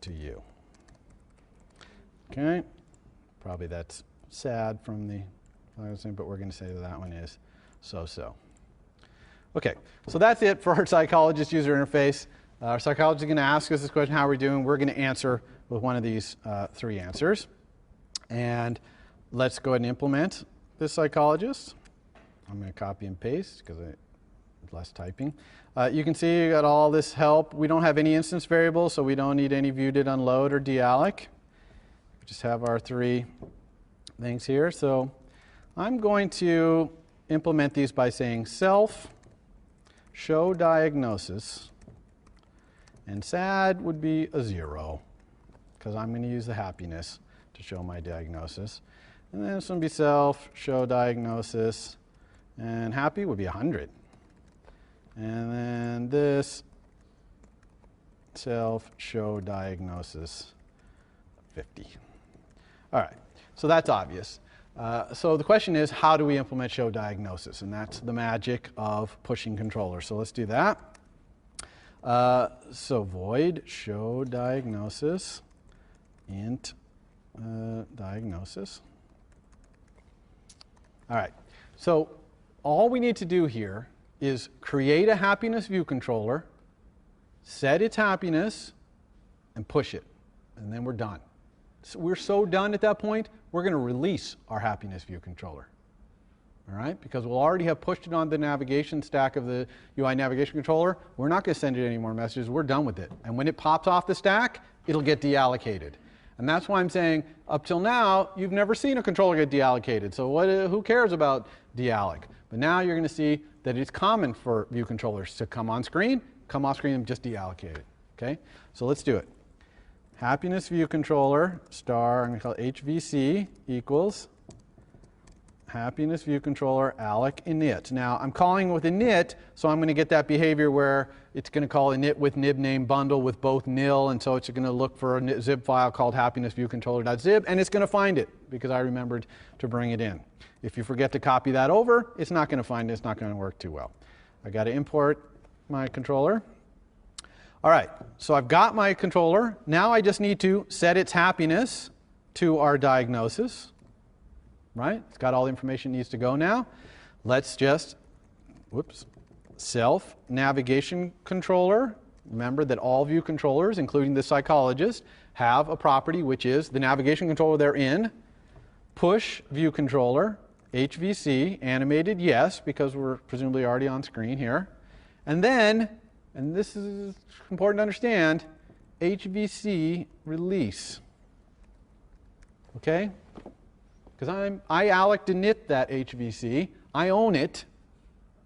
to you? Okay. Probably that's sad from the, but we're going to say that one is so-so. Okay, so that's it for our psychologist user interface. Our psychologist is going to ask us this question, how are we doing? We're going to answer with one of these 3 answers. And let's go ahead and implement this psychologist. I'm going to copy and paste because it's less typing. You can see you got all this help. We don't have any instance variables, so we don't need any view did unload or dealloc. We just have our 3 things here. So I'm going to implement these by saying self show diagnosis, and sad would be a 0 because I'm going to use the happiness to show my diagnosis. And then this one would be self show diagnosis, and happy would be 100. And then this self show diagnosis 50. All right, so that's obvious. So the question is, how do we implement show diagnosis? And that's the magic of pushing controllers. So let's do that. So void show diagnosis int diagnosis. All right. So all we need to do here is create a happiness view controller, set its happiness, and push it. And then we're done. So we're so done at that point, we're going to release our happiness view controller. All right? Because we'll already have pushed it on the navigation stack of the UI navigation controller. We're not going to send it any more messages. We're done with it. And when it pops off the stack, it'll get deallocated. And that's why I'm saying, up till now, you've never seen a controller get deallocated. So who cares about dealloc? But now you're going to see that it's common for view controllers to come on screen, and just deallocate it. Okay? So let's do it. Happiness view controller star, I'm going to call it HVC equals happiness view controller alloc init. Now I'm calling with init, so I'm going to get that behavior where it's going to call init with nib name bundle with both nil, and so it's going to look for a zip file called happiness view controller.zip, and it's going to find it because I remembered to bring it in. If you forget to copy that over, it's not going to find it. It's not going to work too well. I got to import my controller. All right, so I've got my controller. Now I just need to set its happiness to our diagnosis. Right? It's got all the information it needs to go now. Let's just, self navigation controller. Remember that all view controllers, including the psychologist, have a property which is the navigation controller they're in push view controller, HVC, animated, yes, because we're presumably already on screen here. And then, and this is important to understand, HVC release. Okay? Because I alloc init that HVC. I own it.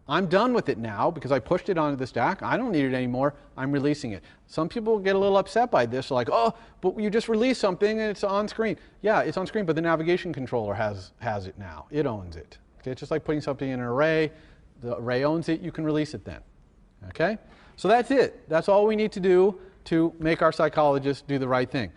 I'm done with it now because I pushed it onto the stack. I don't need it anymore. I'm releasing it. Some people get a little upset by this, like, oh, but you just released something and it's on screen. Yeah, it's on screen, but the navigation controller has it now. It owns it. Okay? It's just like putting something in an array. The array owns it. You can release it then. Okay? So that's it. That's all we need to do to make our psychologist do the right thing.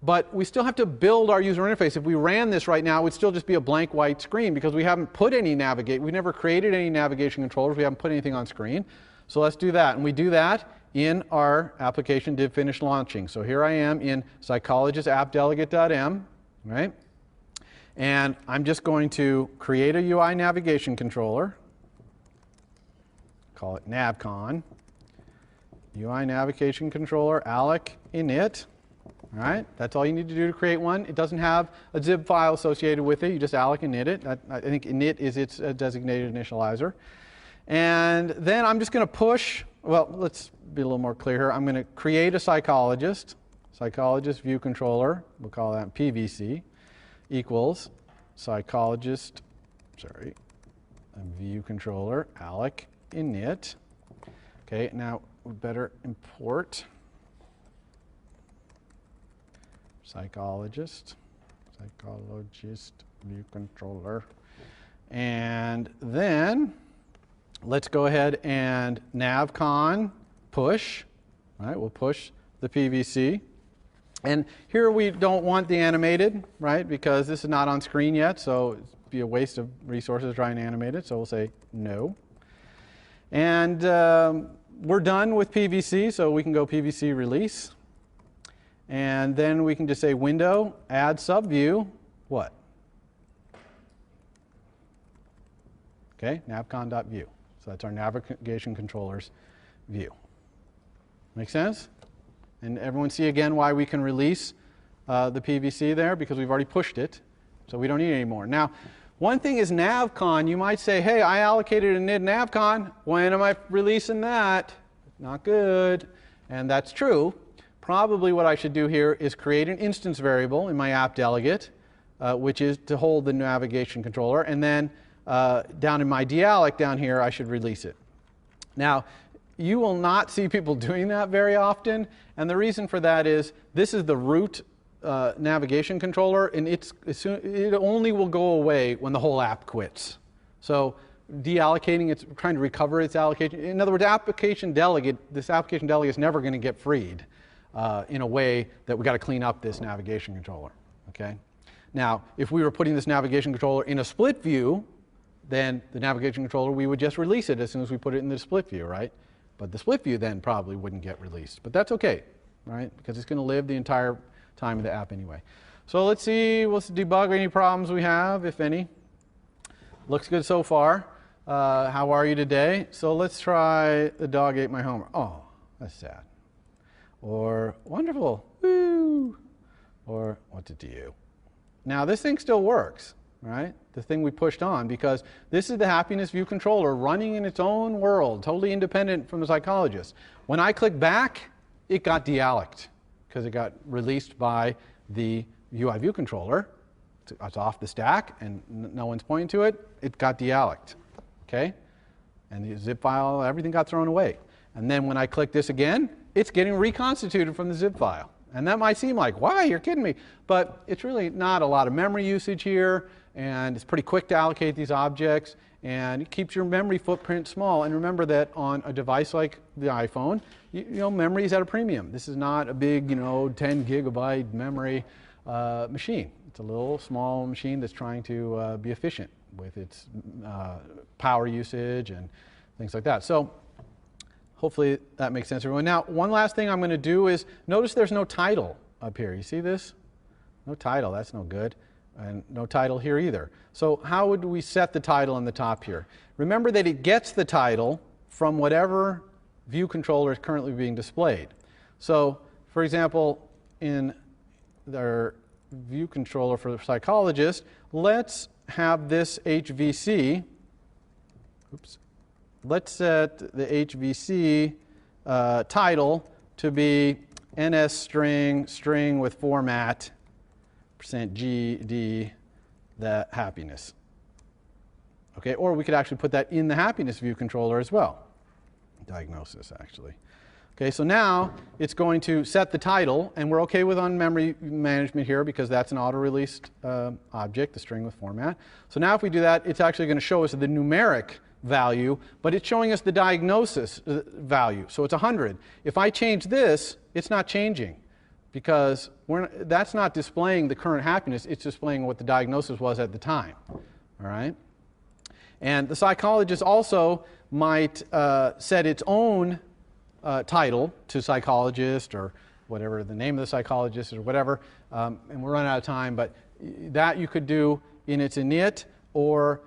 But we still have to build our user interface. If we ran this right now, it would still just be a blank white screen because we haven't put any we've never created any navigation controllers. We haven't put anything on screen. So let's do that. And we do that in our application div finish launching. So here I am in psychologist app-delegate.m, right? And I'm just going to create a UI navigation controller. Call it navcon. UI navigation controller alloc init. All right, that's all you need to do to create one. It doesn't have a zip file associated with it. You just alloc init it. I think init is its designated initializer. And then I'm just going to push, well, let's be a little more clear here. I'm going to create a psychologist view controller. We'll call that PVC equals psychologist, view controller alloc init. Okay, now we better import psychologist view controller. And then let's go ahead and navcon push. Right, we'll push the PVC. And here we don't want the animated, right, because this is not on screen yet, so it'd be a waste of resources to try and animate it, so we'll say no. And we're done with PVC, so we can go PVC release. And then we can just say window, add subview, what? Okay, navcon.view. So that's our navigation controller's view. Make sense? And everyone see again why we can release the PVC there? Because we've already pushed it, so we don't need it anymore. Now, one thing is navcon. You might say, hey, I allocated a init navcon. When am I releasing that? Not good. And that's true. Probably what I should do here is create an instance variable in my app delegate, which is to hold the navigation controller. And then down in my dalloc down here, I should release it. Now, you will not see people doing that very often. And the reason for that is this is the root navigation controller, and it only will go away when the whole app quits. So deallocating, it's trying to recover its allocation. In other words, this application delegate is never going to get freed in a way that we've got to clean up this navigation controller. Okay? Now, if we were putting this navigation controller in a split view, then the navigation controller, we would just release it as soon as we put it in the split view, right? But the split view then probably wouldn't get released. But that's okay, right? Because it's going to live the entire time of the app anyway. So let's see, let's debug any problems we have, if any. Looks good so far. How are you today? So let's try the dog ate my homework. Oh, that's sad. Or wonderful, woo. Or what's it to you? Now this thing still works, right? The thing we pushed on, because this is the happiness view controller running in its own world, totally independent from the psychologist. When I click back, it got dealloced because it got released by the UI view controller. It's off the stack and no one's pointing to it. It got dealloced, okay? And the zip file, everything got thrown away. And then when I click this again, it's getting reconstituted from the zip file. And that might seem like, why, you're kidding me. But it's really not a lot of memory usage here, and it's pretty quick to allocate these objects, and it keeps your memory footprint small. And remember that on a device like the iPhone, you know, memory is at a premium. This is not a big, 10 gigabyte memory machine. It's a little small machine that's trying to be efficient with its power usage and things like that. So hopefully that makes sense to everyone. Now, one last thing I'm going to do is notice there's no title up here. You see this? No title. That's no good. And no title here either. So how would we set the title on the top here? Remember that it gets the title from whatever view controller is currently being displayed. So, for example, in their view controller for the psychologist, let's have this HVC. Oops. Let's set the HVC title to be NS string with format %GD the happiness. Okay, or we could actually put that in the happiness view controller as well. Diagnosis, actually. Okay, so now it's going to set the title, and we're okay with on-memory management here because that's an auto-released object, the string with format. So now if we do that, it's actually going to show us the numeric value, but it's showing us the diagnosis value. So it's 100. If I change this, it's not changing because that's not displaying the current happiness. It's displaying what the diagnosis was at the time. All right? And the psychologist also might set its own title to psychologist or whatever the name of the psychologist or whatever, and we're running out of time, but that you could do in its init, or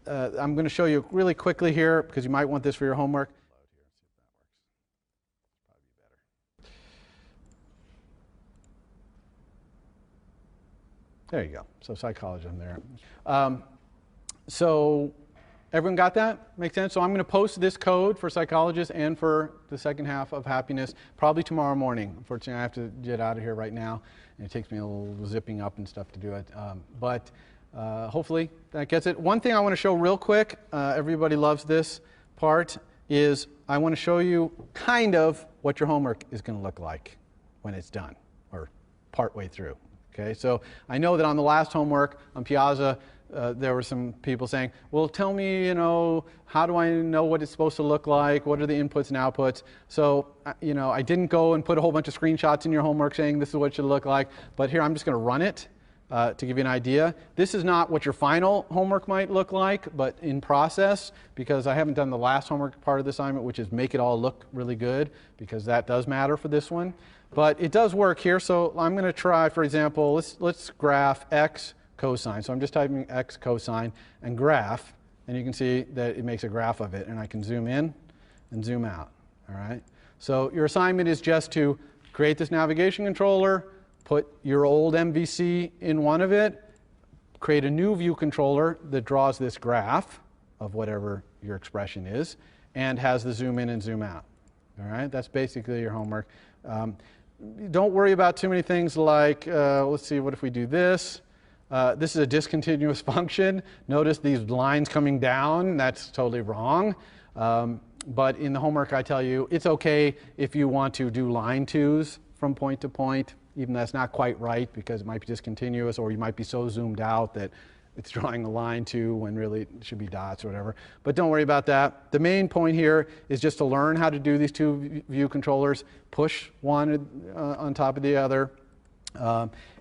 I'm going to show you really quickly here because you might want this for your homework. There you go. So psychology there. So everyone got that? Make sense? So I'm going to post this code for psychologists and for the second half of happiness probably tomorrow morning. Unfortunately, I have to get out of here right now, and it takes me a little zipping up and stuff to do it. But hopefully that gets it. One thing I want to show real quick, everybody loves this part, is I want to show you kind of what your homework is going to look like when it's done or partway through. Okay, so I know that on the last homework on Piazza, there were some people saying, well, tell me, how do I know what it's supposed to look like? What are the inputs and outputs? So, I didn't go and put a whole bunch of screenshots in your homework saying this is what it should look like. But here, I'm just going to run it to give you an idea. This is not what your final homework might look like, but in process, because I haven't done the last homework part of the assignment, which is make it all look really good, because that does matter for this one. But it does work here. So I'm going to try, for example, let's graph x cosine. So I'm just typing x cosine and graph, and you can see that it makes a graph of it, and I can zoom in and zoom out. All right. So your assignment is just to create this navigation controller, put your old MVC in one of it, create a new view controller that draws this graph of whatever your expression is, and has the zoom in and zoom out. All right. That's basically your homework. Don't worry about too many things like, let's see, what if we do this? This is a discontinuous function. Notice these lines coming down. That's totally wrong. But in the homework, I tell you, it's okay if you want to do line twos from point to point, even though that's not quite right because it might be discontinuous, or you might be so zoomed out that it's drawing a line two when really it should be dots or whatever. But don't worry about that. The main point here is just to learn how to do these two view controllers, push one on top of the other,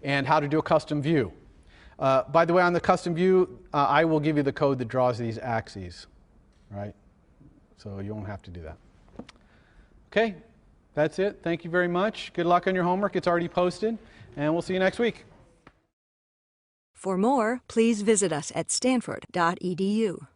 and how to do a custom view. By the way, on the custom view, I will give you the code that draws these axes, right? So you won't have to do that. Okay, that's it. Thank you very much. Good luck on your homework. It's already posted, and we'll see you next week. For more, please visit us at stanford.edu.